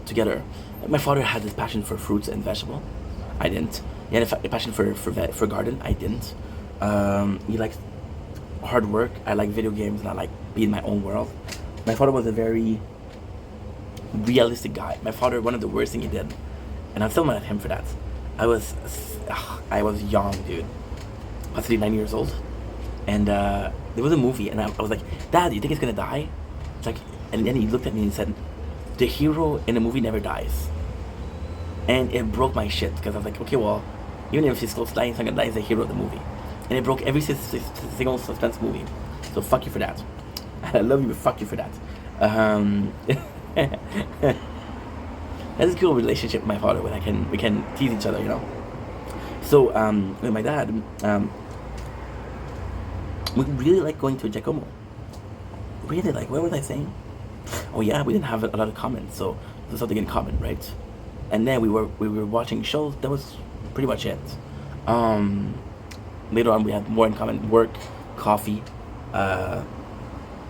together. My father had this passion for fruits and vegetable. I didn't. He had a passion for garden. I didn't. He liked hard work. I like video games, and I like being in my own world. My father was a very realistic guy. My father, one of the worst things he did, and I'm still mad at him for that. I was young, dude. Possibly 9 years old, and there was a movie, and I was like, Dad, you think he's gonna die? It's like, and then he looked at me and said, the hero in a movie never dies. And it broke my shit, because I was like, okay, well, even if he's close to dying, he's not gonna die as the hero of the movie. And it broke every single suspense movie. So fuck you for that. I love you, but fuck you for that. That's a cool relationship with my father, where we can tease each other, you know. So with my dad, we really like going to Giacomo. Really, like, what was I saying? Oh yeah, we didn't have a lot of comments, so there's something in common, right? And then we were watching shows. That was pretty much it. Later on, we had more in common: work, coffee,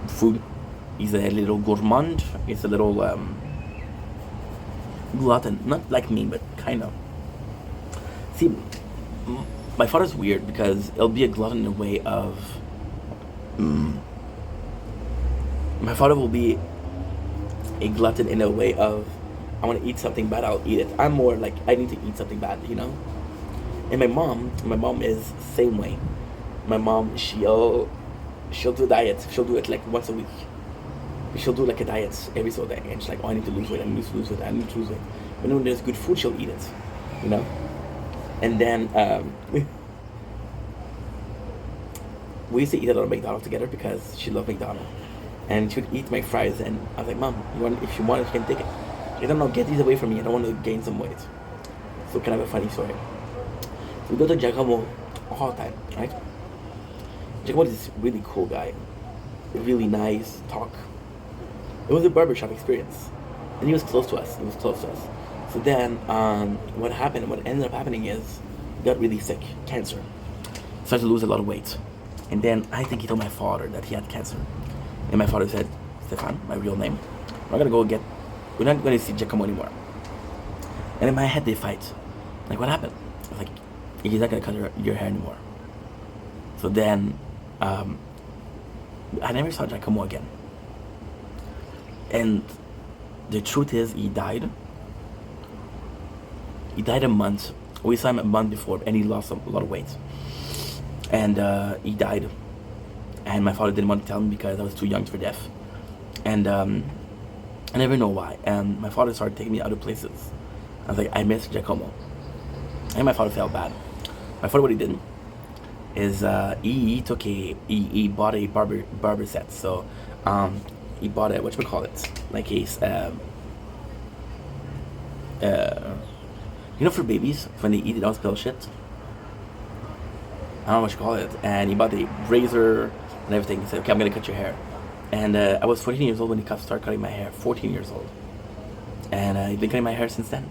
food. He's a little gourmand. He's a little glutton, not like me, but kind of. See, my father's weird because it'll be a glutton in a way of. My father will be a glutton in a way of, I want to eat something bad, I'll eat it. I'm more like, I need to eat something bad, you know? And my mom is the same way. My mom, she'll do a diet. She'll do it like once a week. She'll do like a diet every single day. And she's like, oh, I need to lose weight, I need to lose weight, I need to lose weight. But when there's good food, she'll eat it, you know? And then, we used to eat a lot of McDonald's together because she loved McDonald's. And she would eat my fries, and I was like, Mom, if you want it, you can take it. She said, no, get these away from me, I don't want to gain some weight. So kind of a funny story. So we go to Giacomo all the time, right? Giacomo is this really cool guy. Really nice talk. It was a barbershop experience. And he was close to us. So then, what ended up happening is, he got really sick, cancer. Started to lose a lot of weight. And then I think he told my father that he had cancer. And my father said, Stefan, my real name, we're not going to see Giacomo anymore. And in my head, they fight. Like, what happened? I was like, he's not going to cut your hair anymore. So then, I never saw Giacomo again. And the truth is, he died. He died a month. We saw him a month before, and he lost a lot of weight. And he died. And my father didn't want to tell me because I was too young for death. And I never know why. And my father started taking me other places. I was like, I miss Giacomo. And my father felt bad. My father, what he did is he bought a barber set. So he bought a, whatchamacallit, like a you know, for babies when they eat, they don't spill shit. I don't know what you call it. And he bought the razor and everything. He said, okay, I'm gonna cut your hair. And I was 14 years old when he started cutting my hair. 14 years old. And he's been cutting my hair since then.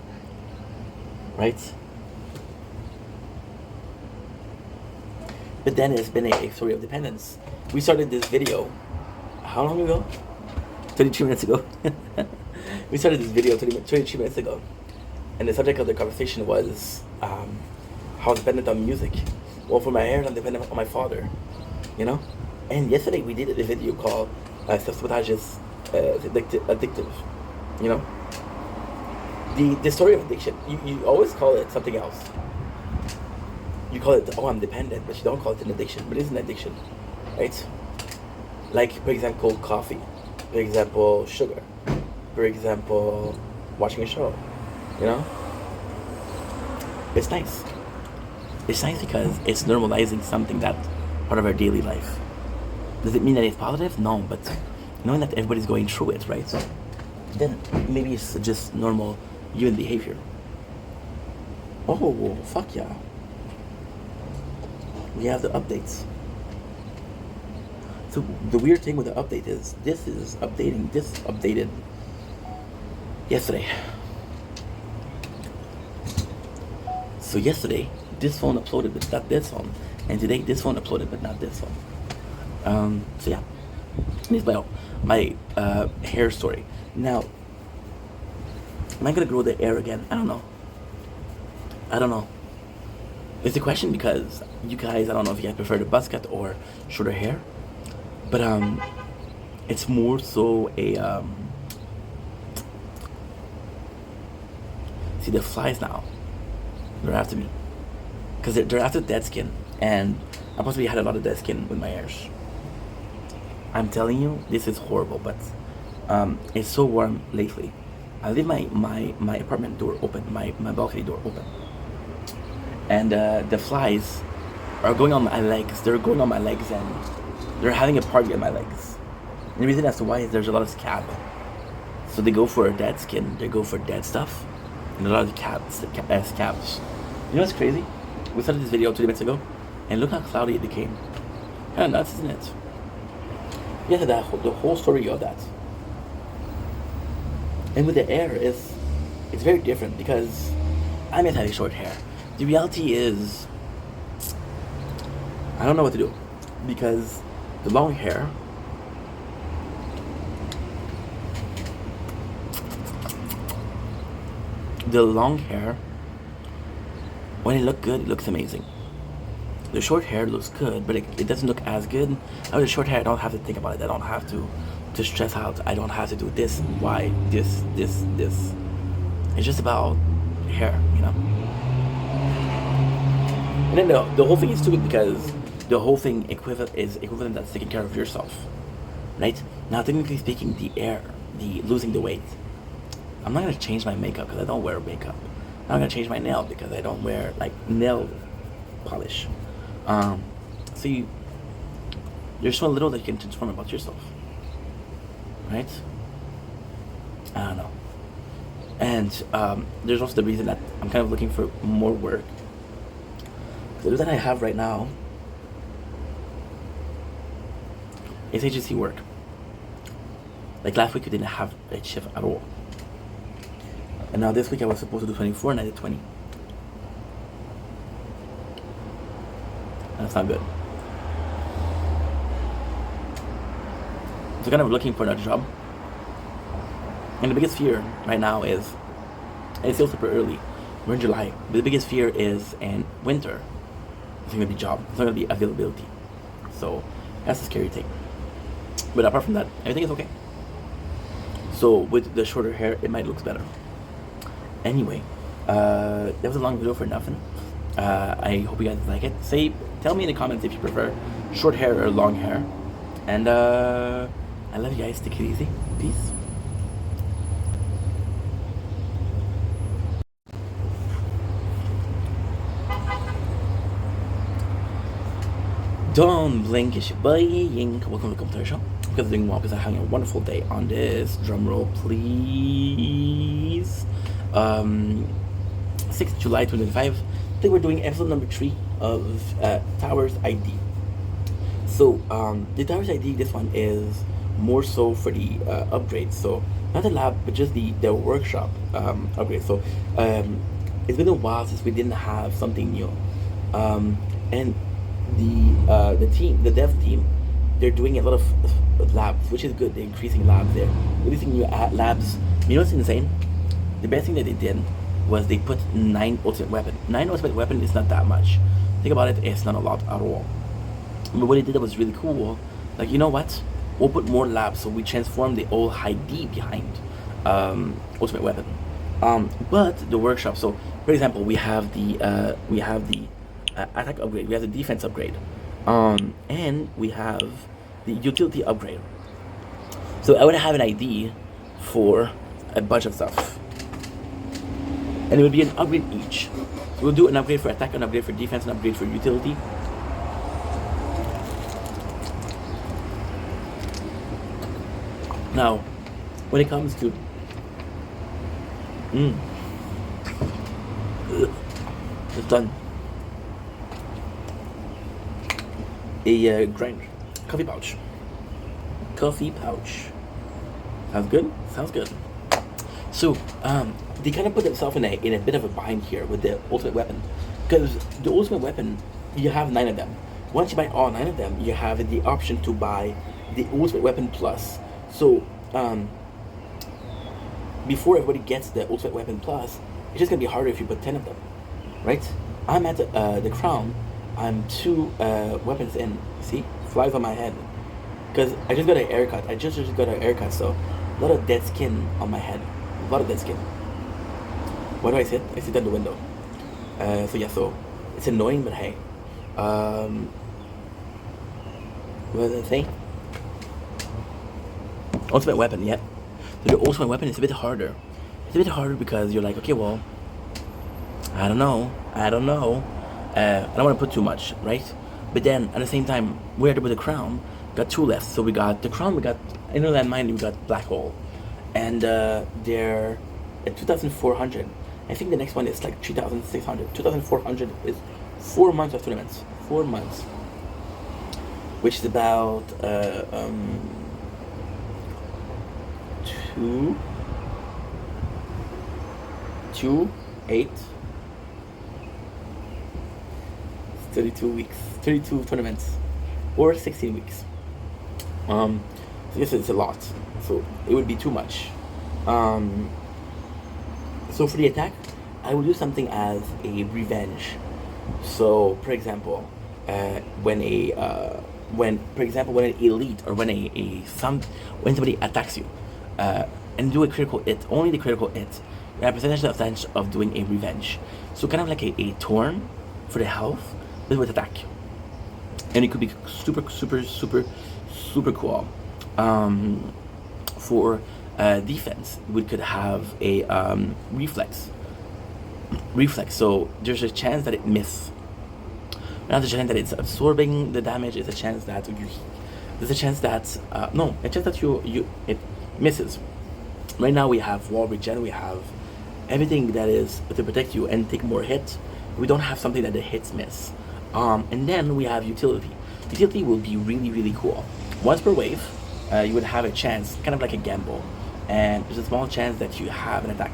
Right? But then it's been a story of dependence. We started this video, how long ago? 32 minutes ago. We started this video 22 minutes ago. And the subject of the conversation was how I'm dependent on music. Well, for my hair, I'm dependent on my father, you know? And yesterday we did a video called Self-Sabotage is Addictive, you know? The story of addiction, you always call it something else. You call it, oh, I'm dependent, but you don't call it an addiction, but it's an addiction, right? Like, for example, coffee, for example, sugar, for example, watching a show, you know? It's nice. It's nice because it's normalizing something that's part of our daily life. Does it mean that it's positive? No, but knowing that everybody's going through it, right? Then maybe it's just normal human behavior. Oh, fuck yeah. We have the updates. So the weird thing with the update is this updated yesterday. So yesterday, this phone uploaded but not this phone. And today, this phone uploaded but not this phone. So yeah. This is my hair story. Now, am I gonna grow the hair again? I don't know. It's a question because you guys, I don't know if you guys prefer the buzz cut or shorter hair. But it's more so a see the flies now. They're after me. Because they're after dead skin. And I possibly had a lot of dead skin with my hairs. I'm telling you, this is horrible, but it's so warm lately. I leave my apartment door open, my balcony door open. And the flies are going on my legs. They're going on my legs and they're having a party on my legs. And the reason as to why is there's a lot of scab. So they go for dead skin, they go for dead stuff. And a lot of scabs. You know what's crazy? We started this video 2 minutes ago, and look how cloudy it became. Kind of nuts, isn't it? Yeah, the whole story of that. And with the hair, it's very different because I miss having short hair. The reality is, I don't know what to do because the long hair. The long hair, when it looks good, it looks amazing. The short hair looks good, but it doesn't look as good. Now with the short hair, I don't have to think about it. I don't have to stress out. I don't have to do this, why, this. It's just about hair, you know? And then the whole thing is stupid because the whole thing is equivalent that's taking care of yourself, right? Now, technically speaking, the losing the weight, I'm not gonna change my makeup because I don't wear makeup. I'm not gonna change my nail because I don't wear like nail polish. So there's so little that you can transform about yourself, right? I don't know. And there's also the reason that I'm kind of looking for more work. The reason I have right now is agency work. Like last week, we didn't have a shift at all. And now this week I was supposed to do 24 and I did 20. That's not good. So kind of looking for another job. And the biggest fear right now is, and it's still super early, we're in July, but the biggest fear is in winter, it's not going to be job, it's not going to be availability. So that's the scary thing. But apart from that, everything is okay. So with the shorter hair, it might look better. Anyway, that was a long video for nothing. I hope you guys like it. Tell me in the comments if you prefer short hair or long hair. And I love you guys. Take it easy. Peace. Don't blink, it's your boy Yink. Welcome to the Computer Show. Because doing well, because I'm having a wonderful day on this. Drum roll, please. 6th July 2025. Today we're doing episode number 3 of Towers ID. So the Towers ID, this one is more so for the upgrade. So not the lab, but just the workshop upgrade. So it's been a while since we didn't have something new, and the team, the dev team, they're doing a lot of labs, which is good. They're increasing labs. They're releasing new labs. You know what's insane? The best thing that they did was they put 9 ultimate weapon. 9 ultimate weapon is not that much. Think about it, it's not a lot at all. But what they did that was really cool. Like, you know what? We'll put more labs, so we transform the old ID behind ultimate weapon. But the workshop. So, for example, we have the attack upgrade. We have the defense upgrade, and we have the utility upgrade. So I would have an ID for a bunch of stuff, and it would be an upgrade each. So we'll do an upgrade for attack, an upgrade for defense, an upgrade for utility. Now, when it comes to it's done. A grind coffee pouch. Coffee pouch. Sounds good. Sounds good. So they kind of put themselves in a bit of a bind here with the ultimate weapon, because the ultimate weapon, you have 9 of them. Once you buy all 9 of them, you have the option to buy the ultimate weapon plus. So before everybody gets the ultimate weapon plus, it's just gonna be harder if you put 10 of them, right? I'm at the crown. I'm 2 weapons in. See, flies on my head, because I just got a haircut. I just got a haircut, so a lot of dead skin on my head. A lot of dead skin. Where do I sit? I sit at the window. So yeah, so it's annoying, but hey. What was I saying? Ultimate weapon, yeah. So the ultimate weapon is a bit harder. It's a bit harder because you're like, okay, well, I don't know. I don't want to put too much, right? But then at the same time, we're with the crown. Got 2 left. So we got the crown. We got Innerland Mine. We got Black Hole, and they're at 2,400. I think the next one is like 3,600. 2,400 is 4 months of tournaments. 4 months, which is about 8. 32 weeks, 32 tournaments, or 16 weeks. So yes, it's a lot. So it would be too much. So for the attack, I will do something as a revenge. So, for example, when an elite or when somebody attacks you, and do a critical hit, only the critical hit, you have a percentage of chance of doing a revenge. So kind of like a torn for the health, but with attack, and it could be super cool. For defense, we could have a reflex. So there's a chance that it misses. Not the chance that it's absorbing the damage. It's a chance that it misses. Right now we have wall regen. We have everything that is to protect you and take more hits. We don't have something that the hits miss. And then we have utility. Utility will be really cool. Once per wave, you would have a chance, kind of like a gamble, and there's a small chance that you have an attack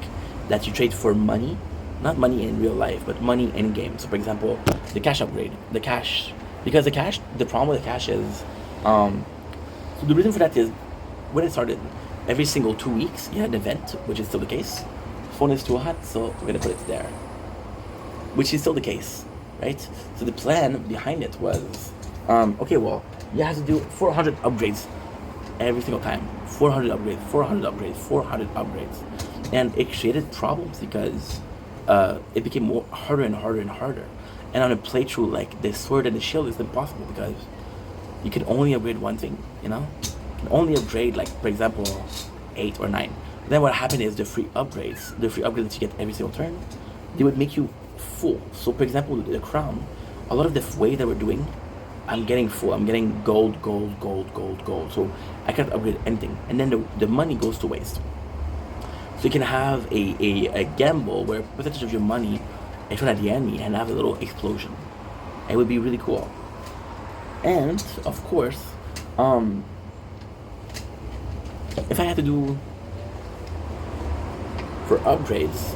that you trade for money, not money in real life, but money in game. So for example, the cash upgrade, the problem with the cash is, so the reason for that is, when it started, every single 2 weeks you had an event, which is still the case. Phone is too hot, so we're gonna put it there, which is still the case, right? So the plan behind it was Okay, well, you have to do 400 upgrades every single time. 400 upgrades, 400 upgrades, 400 upgrades. And it created problems because it became more harder and harder and harder. And on a playthrough like the sword and the shield, it's impossible because you can only upgrade one thing, you know? You can only upgrade, like, for example, 8 or 9. Then what happened is the free upgrades that you get every single turn, they would make you full. So, for example, the crown, a lot of the way that we're doing, I'm getting full. I'm getting gold, gold, gold, gold, gold. So I can't upgrade anything. And then the money goes to waste. So you can have a gamble where a percentage of your money is thrown at the enemy and have a little explosion. It would be really cool. And of course, if I had to do for upgrades,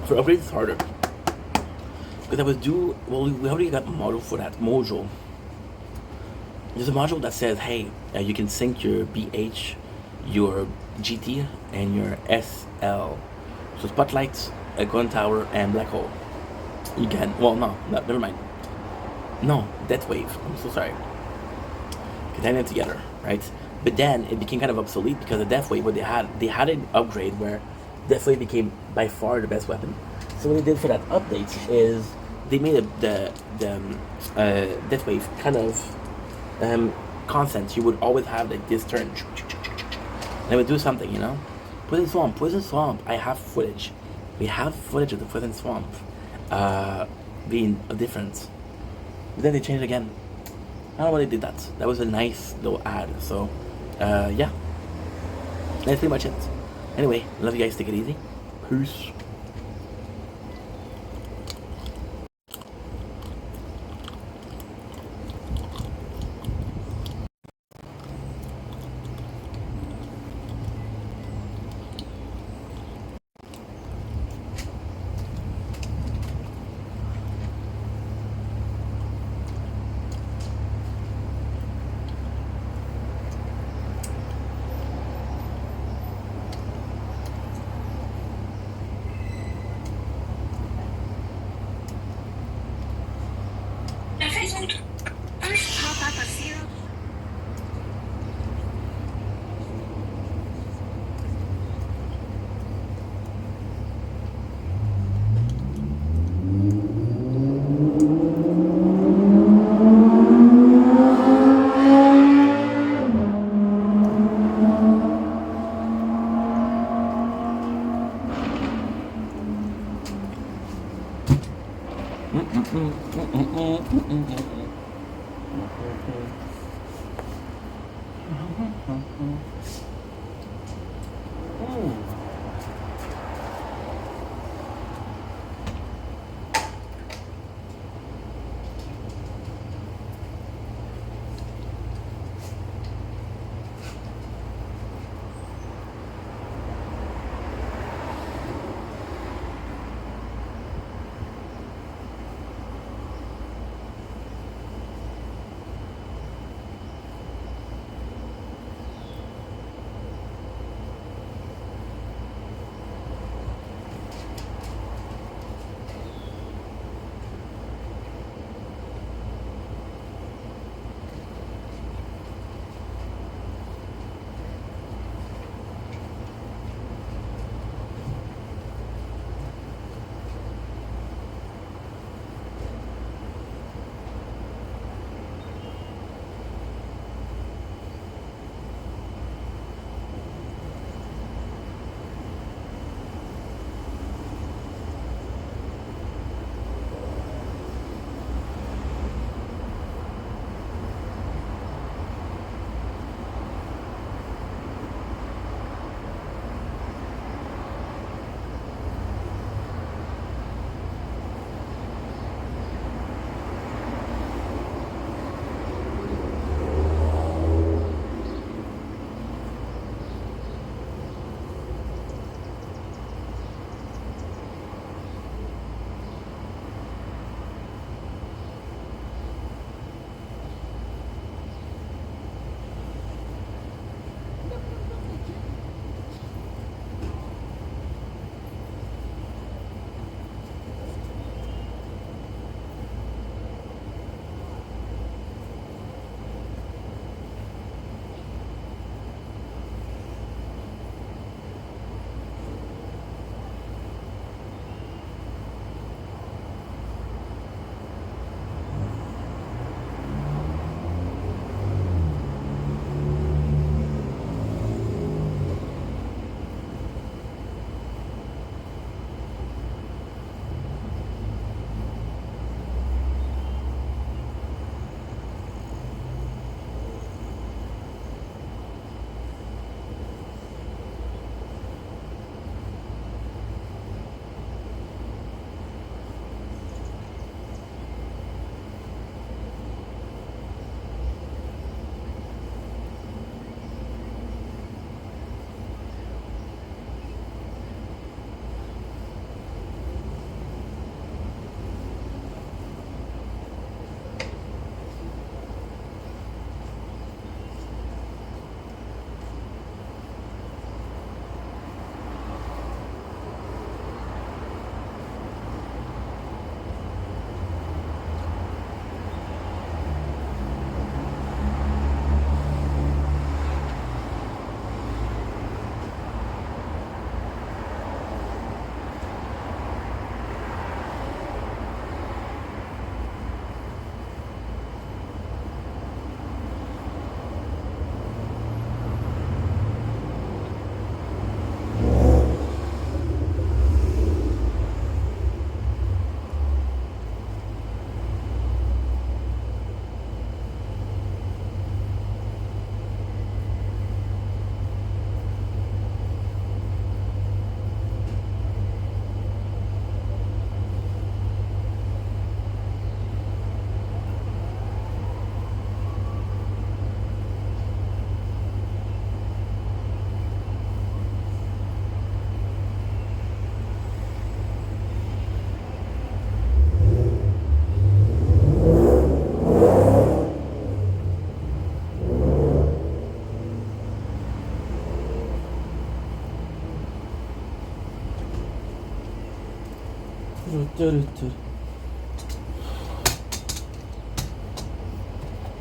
it's harder because I would do well. We already got a module for that module. There's a module that says, hey, you can sync your BH, your GT, and your SL. So Spotlight, a Gun Tower, and Black Hole. You can, well, no, never mind. No, Death Wave. I'm so sorry. Containing them together, right? But then it became kind of obsolete because the Death Wave, what they had an upgrade where Death Wave became by far the best weapon. So what they did for that update is they made the Death Wave kind of constant. You would always have like this turn, and it would do something, you know. Poison Swamp. I have footage. We have footage of the Poison Swamp being a difference. But then they changed again. I don't know why they did that. That was a nice little ad. So, yeah. That's pretty much it. Anyway, love you guys. Take it easy. Peace.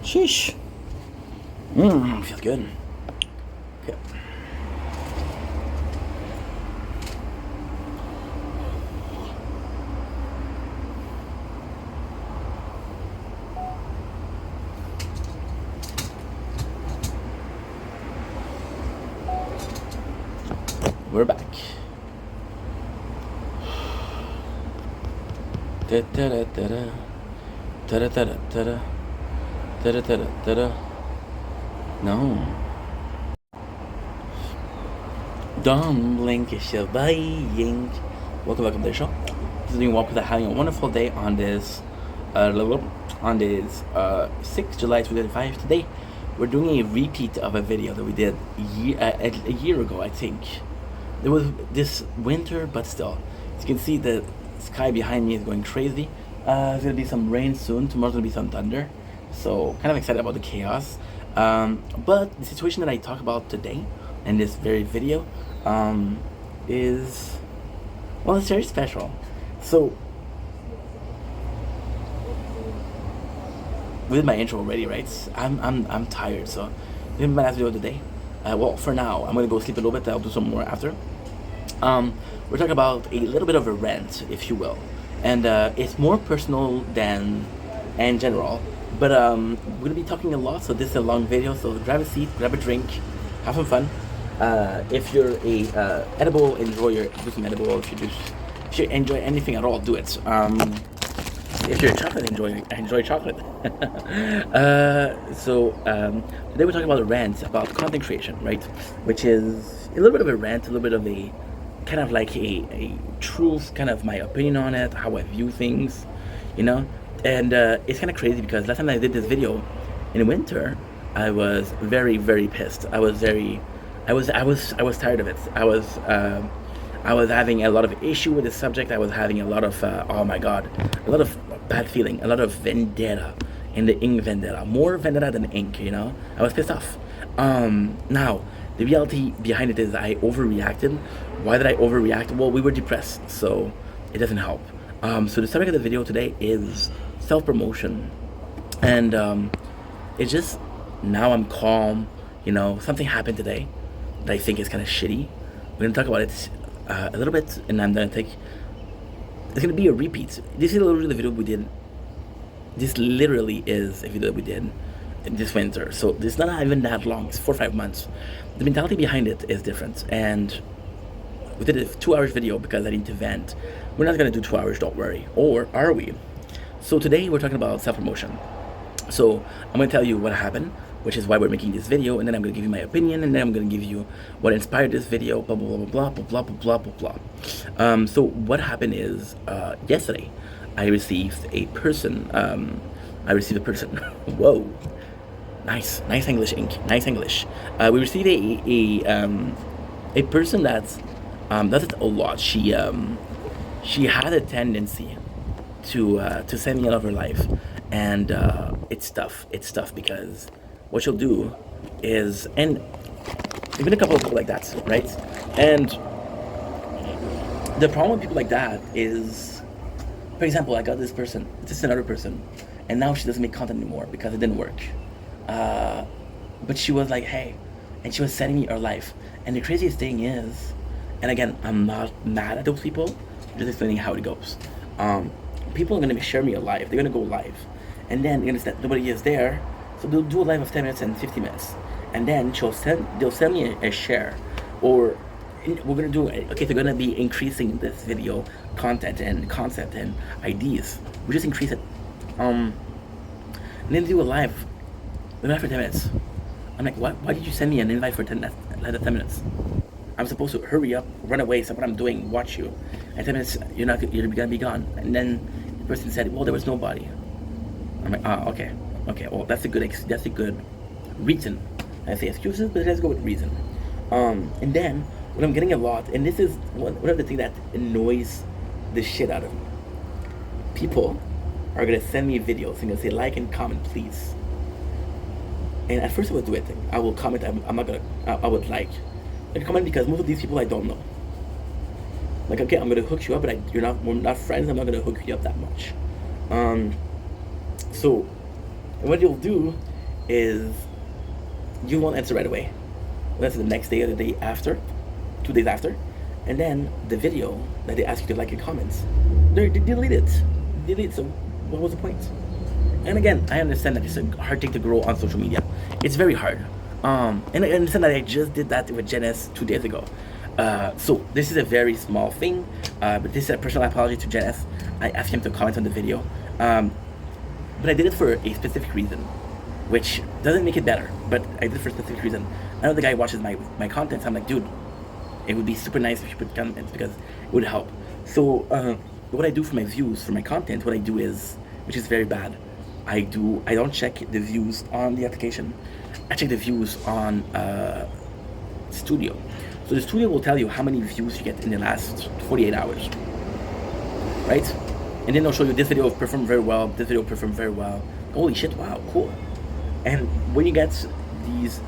Sheesh. Feels good. Okay. We're back. Da-da-da-da-da. Da-da-da-da-da. Da-da-da-da-da. No. Dumbling is buying. Welcome to the show. This is doing walk with having a wonderful day on this 6th July 2025. Today we're doing a repeat of a video that we did a year ago, I think. There was this winter, but still, as you can see, the sky behind me is going crazy. There's gonna be some rain soon. Tomorrow's gonna be some thunder, so kind of excited about the chaos. But the situation that I talk about today in this very video is, well, it's very special. So with my intro already, right? I'm tired, so this is my last video of the day. Well, for now, I'm gonna go sleep a little bit. I'll do some more after. We're talking about a little bit of a rant, if you will, and it's more personal than in general. But we're gonna be talking a lot, so this is a long video. So grab a seat, grab a drink, have some fun. If you're a edible enjoyer, do some edible. If you enjoy anything at all, do it. If you're a chocolate enjoyer, enjoy chocolate. Today we're talking about a rant about content creation, right? Which is a little bit of a rant, a little bit of a kind of like a truth, kind of my opinion on it, how I view things, you know. And it's kind of crazy because last time I did this video in winter, I was very, very pissed. I was tired of it. I was having a lot of issue with the subject. I was having a lot of oh my god, a lot of bad feeling, a lot of vendetta in the ink vendetta, more vendetta than ink, you know. I was pissed off. Now the reality behind it is I overreacted. Why did I overreact? Well, we were depressed, so it doesn't help. So the subject of the video today is self-promotion, and it's just, now I'm calm, you know. Something happened today that I think is kind of shitty. We're gonna talk about it a little bit, and I'm gonna take, it's gonna be a repeat. This is literally the video we did. This literally is a video that we did this winter, so it's not even that long. It's 4 or 5 months. The mentality behind it is different, and we did a 2-hour video because I need to vent. We're not gonna do 2 hours, don't worry. Or are we? So today we're talking about self-promotion. So I'm gonna tell you what happened, which is why we're making this video, and then I'm gonna give you my opinion, and then I'm gonna give you what inspired this video, blah blah blah blah blah blah blah blah blah. So what happened is yesterday I received a person. Whoa, nice English ink, nice English. We received a person that's does it a lot. She had a tendency to send me out of her life, and it's tough because what she'll do is, and there's been a couple of people like that, right? And the problem with people like that is, for example, I got this person, this is another person, and now she doesn't make content anymore because it didn't work. But she was like, hey, and she was sending me her life. And the craziest thing is, and again, I'm not mad at those people, I'm just explaining how it goes. People are gonna share me a live, they're gonna go live, and then they're gonna say nobody is there, so they'll do a live of 10 minutes and 50 minutes, and then they'll send me a share, or we're gonna do it. Okay, they're gonna be increasing this video content and concept and ideas. We just increase it, and then do a live for 10 minutes. I'm like, what? Why did you send me an invite for 10 minutes? I'm supposed to hurry up, run away, stop what I'm doing, watch you. And 10 minutes, you're gonna be gone. And then the person said, well, there was nobody. I'm like, okay, well, that's a good reason. I say excuses, but let's go with reason. And then what I'm getting a lot, and this is one of the things that annoys the shit out of me. People are gonna send me videos and gonna say like and comment, please. And at first I would do it. I will comment. I'm not gonna. I would like and comment because most of these people I don't know. Like, okay, I'm gonna hook you up, but we're not friends. I'm not gonna hook you up that much. So what you'll do is you won't answer right away. That's the next day or the day after, 2 days after, and then the video that they ask you to like and comments, they delete it. Delete. So what was the point? And again, I understand that it's a hard thing to grow on social media. It's very hard. And I understand that I just did that with Janice 2 days ago. So this is a very small thing, but this is a personal apology to Janice. I asked him to comment on the video, but I did it for a specific reason, which doesn't make it better, but I did it for a specific reason. I know the guy watches my content, so I'm like, dude, it would be super nice if you put comments because it would help. So what I do for my views, for my content, what I do is, which is very bad, I don't check the views on the application. I check the views on Studio. So the Studio will tell you how many views you get in the last 48 hours, right? And then they'll show you this video performed very well, this video performed very well. Holy shit! Wow, cool. And when you get these,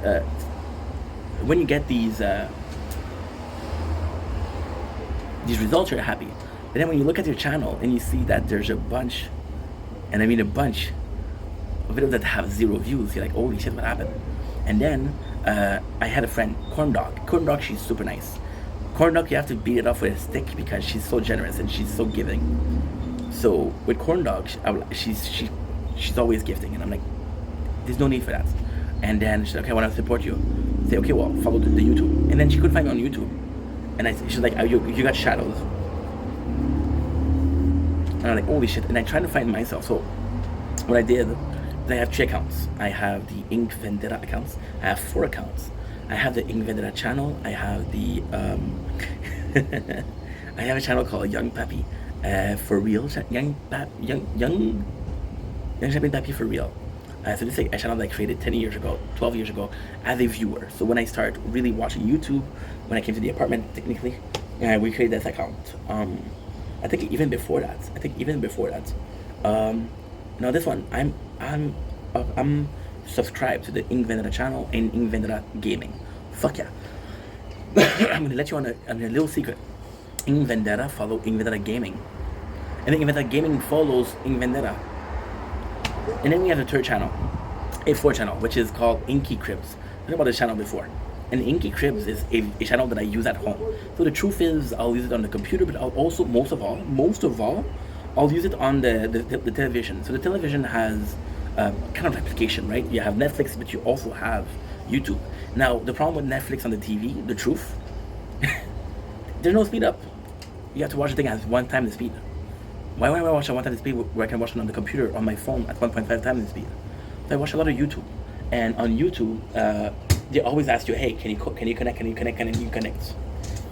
results, you're happy. And then when you look at your channel and you see that there's a bunch, and I mean a bunch, of videos that have 0 views, you're like, holy shit, what happened? And then I had a friend, Corn Dog, she's super nice. Corn Dog, you have to beat it off with a stick because she's so generous and she's so giving. So with Corn Dog, she's always gifting, and I'm like, there's no need for that. And then she's like, okay, I want to support you. I say, okay, well, follow the YouTube. And then she couldn't find me on YouTube. And she's like, you got shadows. And I'm like, holy shit. And I tried to find myself. So what I did is I have 3 accounts. I have the Ink Vendetta accounts. I have 4 accounts. I have the Ink Vendetta channel. I have the I have a channel called Young Pappy for real. Young Champion Pappy for real. So this is a channel that I created 10 years ago, 12 years ago, as a viewer. So when I started really watching YouTube, when I came to the apartment, technically, we created this account. I think even before that. Now this one, I'm subscribed to the Ink Vendetta channel and Ink Vendetta Gaming. Fuck yeah. I'm gonna let you on a little secret. Ink Vendetta follow Ink Vendetta Gaming, and Ink Vendetta Gaming follows Ink Vendetta. And then we have a 3rd channel, a 4th channel, which is called Inky Cribs. I heard about this channel before. And Inky Cribs is a channel that I use at home. So the truth is, I'll use it on the computer, but I'll also, most of all, I'll use it on the television. So the television has kind of application, right? You have Netflix, but you also have YouTube. Now, the problem with Netflix on the TV, the truth, there's no speed up. You have to watch the thing at 1 time the speed. Why would I watch at 1 time the speed where I can watch it on the computer, on my phone at 1.5 times the speed? So I watch a lot of YouTube. And on YouTube, they always ask you, hey, can you connect? It's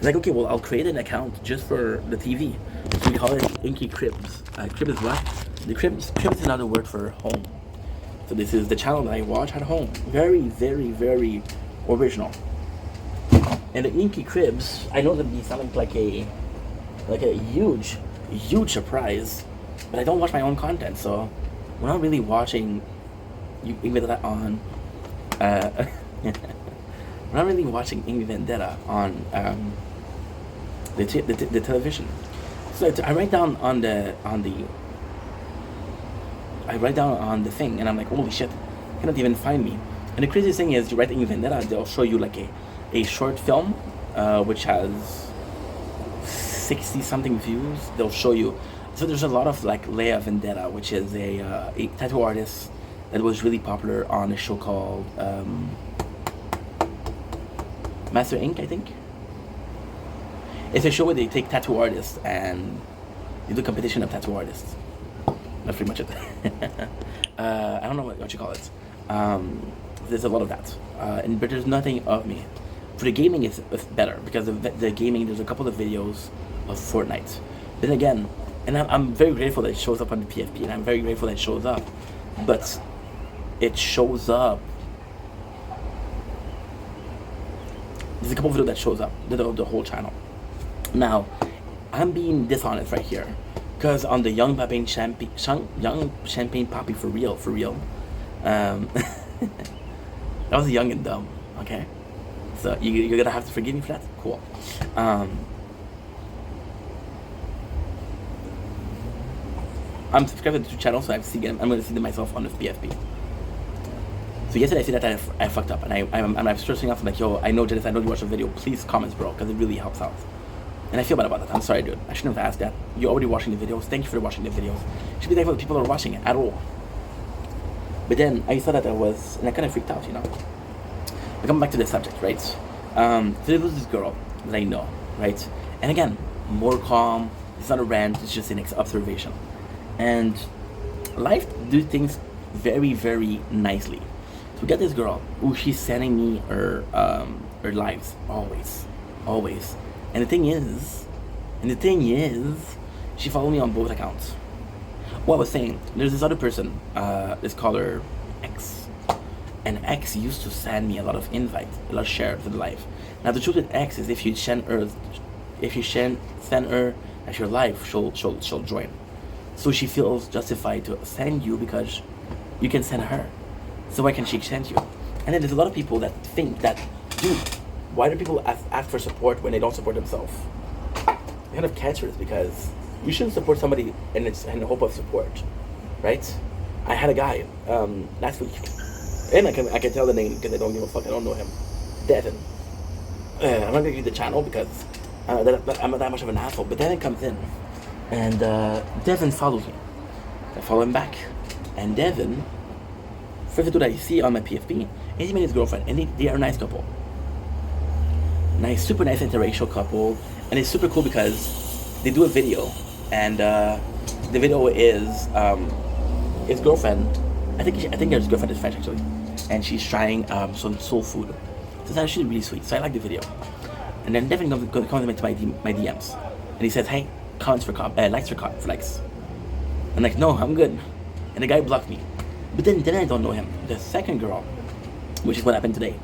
like, okay, well, I'll create an account just for the TV. So we call it Inky Cribs. Crib is what? The cribs is another word for home. So this is the channel that I watch at home. Very, very, very original. And the Inky Cribs, I know that these sound like a huge surprise, but I don't watch my own content, so we're not really watching Ink Vendetta on we're not really watching Ink Vendetta on the television. So I write down on the thing, and I'm like, holy shit, I cannot even find me. And the craziest thing is, you write Ink Vendetta, they'll show you like a short film which has 60 something views. They'll show you. So there's a lot of like Leia Vendetta, which is a tattoo artist that was really popular on a show called Master Ink, I think. It's a show where they take tattoo artists and they do competition of tattoo artists. That's pretty much it. I don't know what you call it. There's a lot of that, but there's nothing of me. For the gaming, it's better because the gaming, there's a couple of videos of Fortnite. Then again, and I'm very grateful that it shows up on the PFP, and I'm very grateful that it shows up, but it shows up. There's a couple of videos that shows up, the whole channel. Now, I'm being dishonest right here, because on the Young Champagne Poppy for real, I was young and dumb, okay? So you're gonna have to forgive me for that? Cool. I'm subscribed to the two channels, so I'm going to see them myself on this PSP. So yesterday I see that I fucked up, and I'm stressing out. I'm like, yo, I know Janice, I know you watched the video. Please comments, bro, because it really helps out. And I feel bad about that. I'm sorry, dude. I shouldn't have asked that. You're already watching the videos. Thank you for watching the videos. You should be thankful that people are watching it at all. But then I saw that and I kind of freaked out, you know. But coming back to the subject, right? So there was this girl that I know, right? And again, more calm. It's not a rant. It's just an observation. And life do things very, very nicely. So we got this girl who she's sending me her lives always. And the thing is, she followed me on both accounts. What I was saying, there's this other person, let's call her X. And X used to send me a lot of invites, a lot of shares to the live. Now the truth with X is if you send her at your live, she'll join. So she feels justified to send you because you can send her. So why can't she send you? And then there's a lot of people that think that, dude, why do people ask for support when they don't support themselves? They're kind of cancerous because you shouldn't support somebody in the hope of support, right? I had a guy last week, and I can tell the name because I don't give a fuck. I don't know him. Devin. I'm not gonna give you the channel because I'm not that much of an asshole. But then it comes in, and Devin follows me. I follow him back, and Devin, first dude I see on my PFP, is him and his girlfriend, and they are a nice couple. Super nice interracial couple, and it's super cool because they do a video, and the video is his girlfriend. I think his girlfriend is French actually, and she's trying some soul food. So it's actually really sweet. So I like the video, and then Devin comes into my DMs, and he says, "Hey, likes for likes." I'm like, "No, I'm good," and the guy blocked me. But then I don't know him. The second girl, which is what happened today.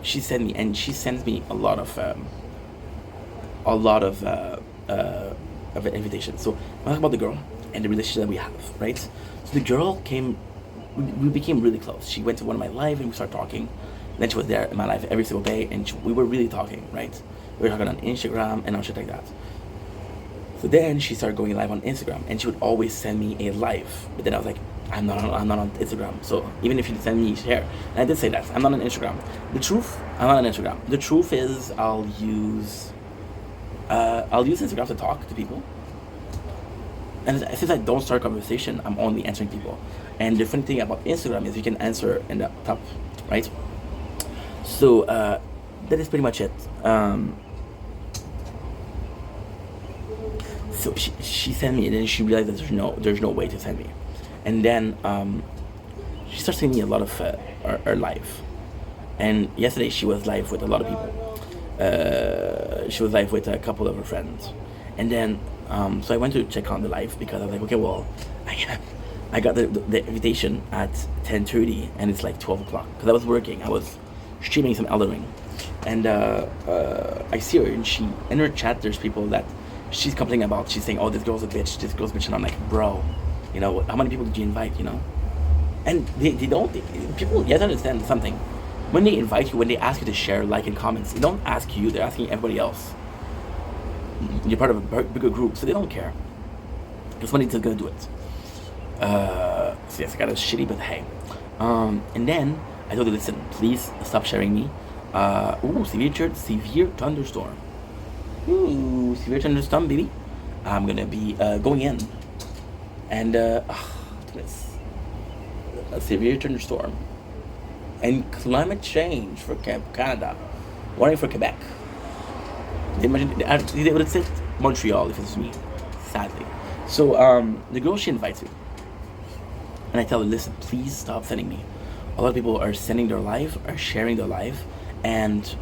She sends me a lot of invitations. So I'll talk about the girl and the relationship that we have, right? So the girl we became really close. She went to one of my live and we started talking. Then she was there in my life every single day, and we were really talking, right? We were talking on Instagram and on shit like that. So then she started going live on Instagram, and she would always send me a live. But then I was like, I'm not on Instagram. So even if you send me share, and I did say that I'm not on Instagram. I'm not on Instagram. The truth is, I'll use Instagram to talk to people. And since I don't start a conversation, I'm only answering people. And the funny thing about Instagram is you can answer in the top, right? So that is pretty much it. So she sent me, and then she realized that there's no way to send me. And then she starts sending me a lot of her live. And yesterday she was live with a lot of people. She was live with a couple of her friends. And then, so I went to check on the live because I was like, okay, well, I got the invitation at 10:30 and it's like 12 o'clock. Because I was working. I was streaming some Elden Ring. And I see her, and in her chat, there's people that she's complaining about. She's saying, oh, this girl's a bitch, this girl's a bitch. And I'm like, bro, you know, how many people did you invite, you know? And people, you have to understand something. When they invite you, when they ask you to share, like, and comments, they don't ask you, they're asking everybody else. You're part of a bigger group, so they don't care. Because somebody's still gonna do it. So yes, I got a shitty, but hey. And then I told her, listen, please stop sharing me. Severe thunderstorm. Severe thunderstorm, baby. I'm gonna be going in. And goodness. A severe thunderstorm. And climate change for Canada. Warning for Quebec. They would have said Montreal if it was me, sadly. So the girl, she invites me, and I tell her, listen, please stop sending me. A lot of people are sending their live, are sharing their live, and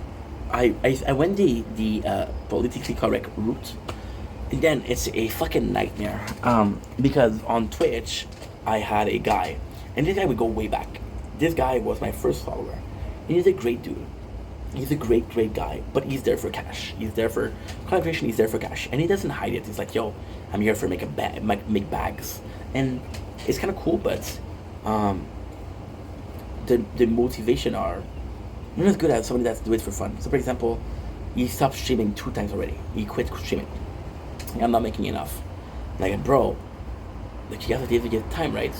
I went the politically correct route, and then it's a fucking nightmare. Because on Twitch, I had a guy, and this guy would go way back. This guy was my first follower. He's a great dude. He's a great guy, but he's there for cash. He's there for collaboration. He's there for cash, and he doesn't hide it. He's like, yo, I'm here for make bags, and it's kind of cool. But the motivation are not as good as somebody that's doing it for fun. So, for example, he stopped streaming 2 times already. He quit streaming. I'm not making enough. Like, bro, Like you have to get time, right?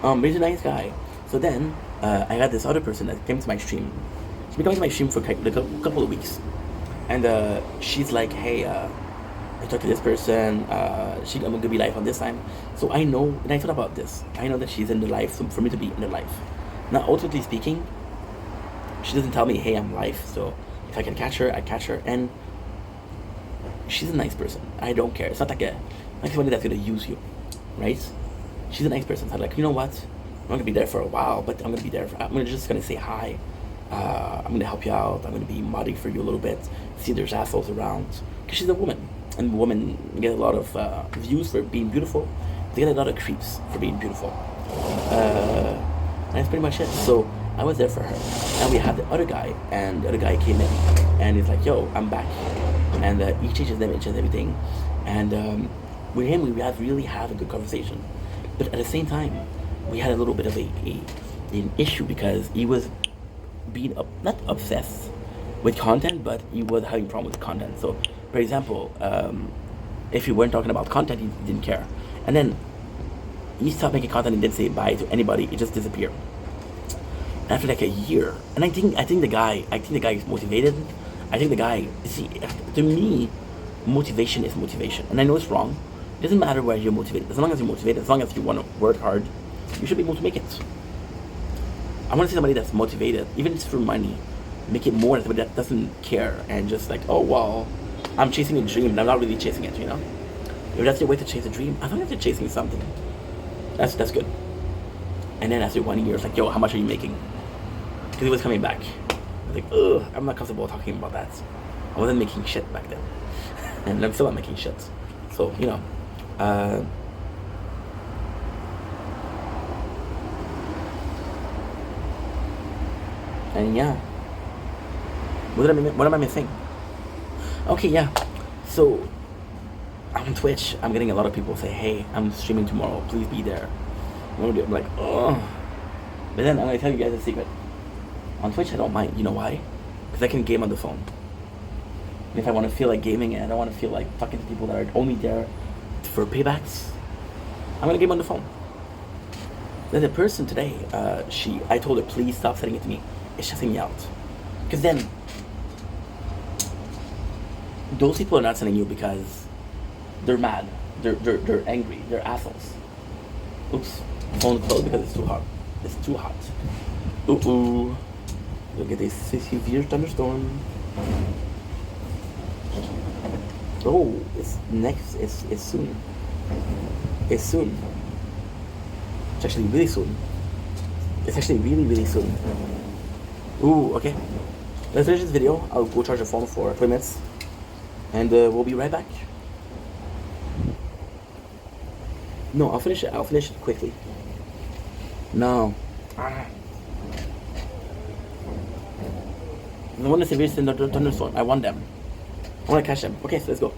But he's a nice guy. So then I got this other person that came to my stream. She's been coming to my stream for like a couple of weeks, and she's like, hey, I talked to this person. I'm gonna be live on this time. So I know, and I thought about this. I know that she's in the life, so for me to be in the life. Now, ultimately speaking, she doesn't tell me, hey, I'm live. So if I can catch her, I catch her, and she's a nice person. I don't care. It's not like somebody that's gonna use you, right? She's a nice person. So I'm like, you know what? I'm not gonna be there for a while, but I'm just gonna say hi. I'm gonna help you out. I'm gonna be modding for you a little bit. See if there's assholes around, because she's a woman, and women get a lot of views for being beautiful. They get a lot of creeps for being beautiful. And that's pretty much it. So I was there for her, and we had the other guy, and the other guy came in, and he's like, "Yo, I'm back," and he changed his image and everything, and with him we really had a good conversation, but at the same time we had a little bit of an issue because he was being not obsessed with content, but he was having problem with content. So, for example, if you weren't talking about content, he didn't care, and then he stopped making content and didn't say bye to anybody. It just disappeared. And after like a year, and I think the guy is motivated. I think the guy, see, to me, motivation is motivation, and I know it's wrong. It doesn't matter where you're motivated. As long as you're motivated, as long as you want to work hard, you should be able to make it. I want to see somebody that's motivated, even if it's for money, make it more than somebody that doesn't care and just like, oh well, I'm chasing a dream and I'm not really chasing it, you know? If that's your way to chase a dream, as long as you're chasing something, that's good. And then after 1 year, it's like, yo, how much are you making? Because he was coming back. I was like, ugh, I'm not comfortable talking about that. I wasn't making shit back then. And I'm still not making shit. So, you know. And yeah. What am I missing? Okay, yeah. So, on Twitch, I'm getting a lot of people say, hey, I'm streaming tomorrow. Please be there. I'm like, oh. But then I'm going to tell you guys a secret. On Twitch, I don't mind. You know why? Because I can game on the phone. And if I want to feel like gaming and I don't want to feel like talking to people that are only there for paybacks, I'm going to game on the phone. Then the person today, I told her, please stop sending it to me. It's stressing me out. Because then, those people are not sending you because they're mad. They're angry. They're assholes. Oops. Phone closed because it's too hot. It's too hot. Ooh. Look at this severe thunderstorm. Oh, it's soon. It's soon. It's actually really soon. It's actually really, really soon. Ooh, okay. Let's finish this video. I'll go charge the phone for 20 minutes. And we'll be right back. No, I'll finish it quickly. No. The one that's severe thunderstorm. I want them. I want to catch them. Okay, so let's go.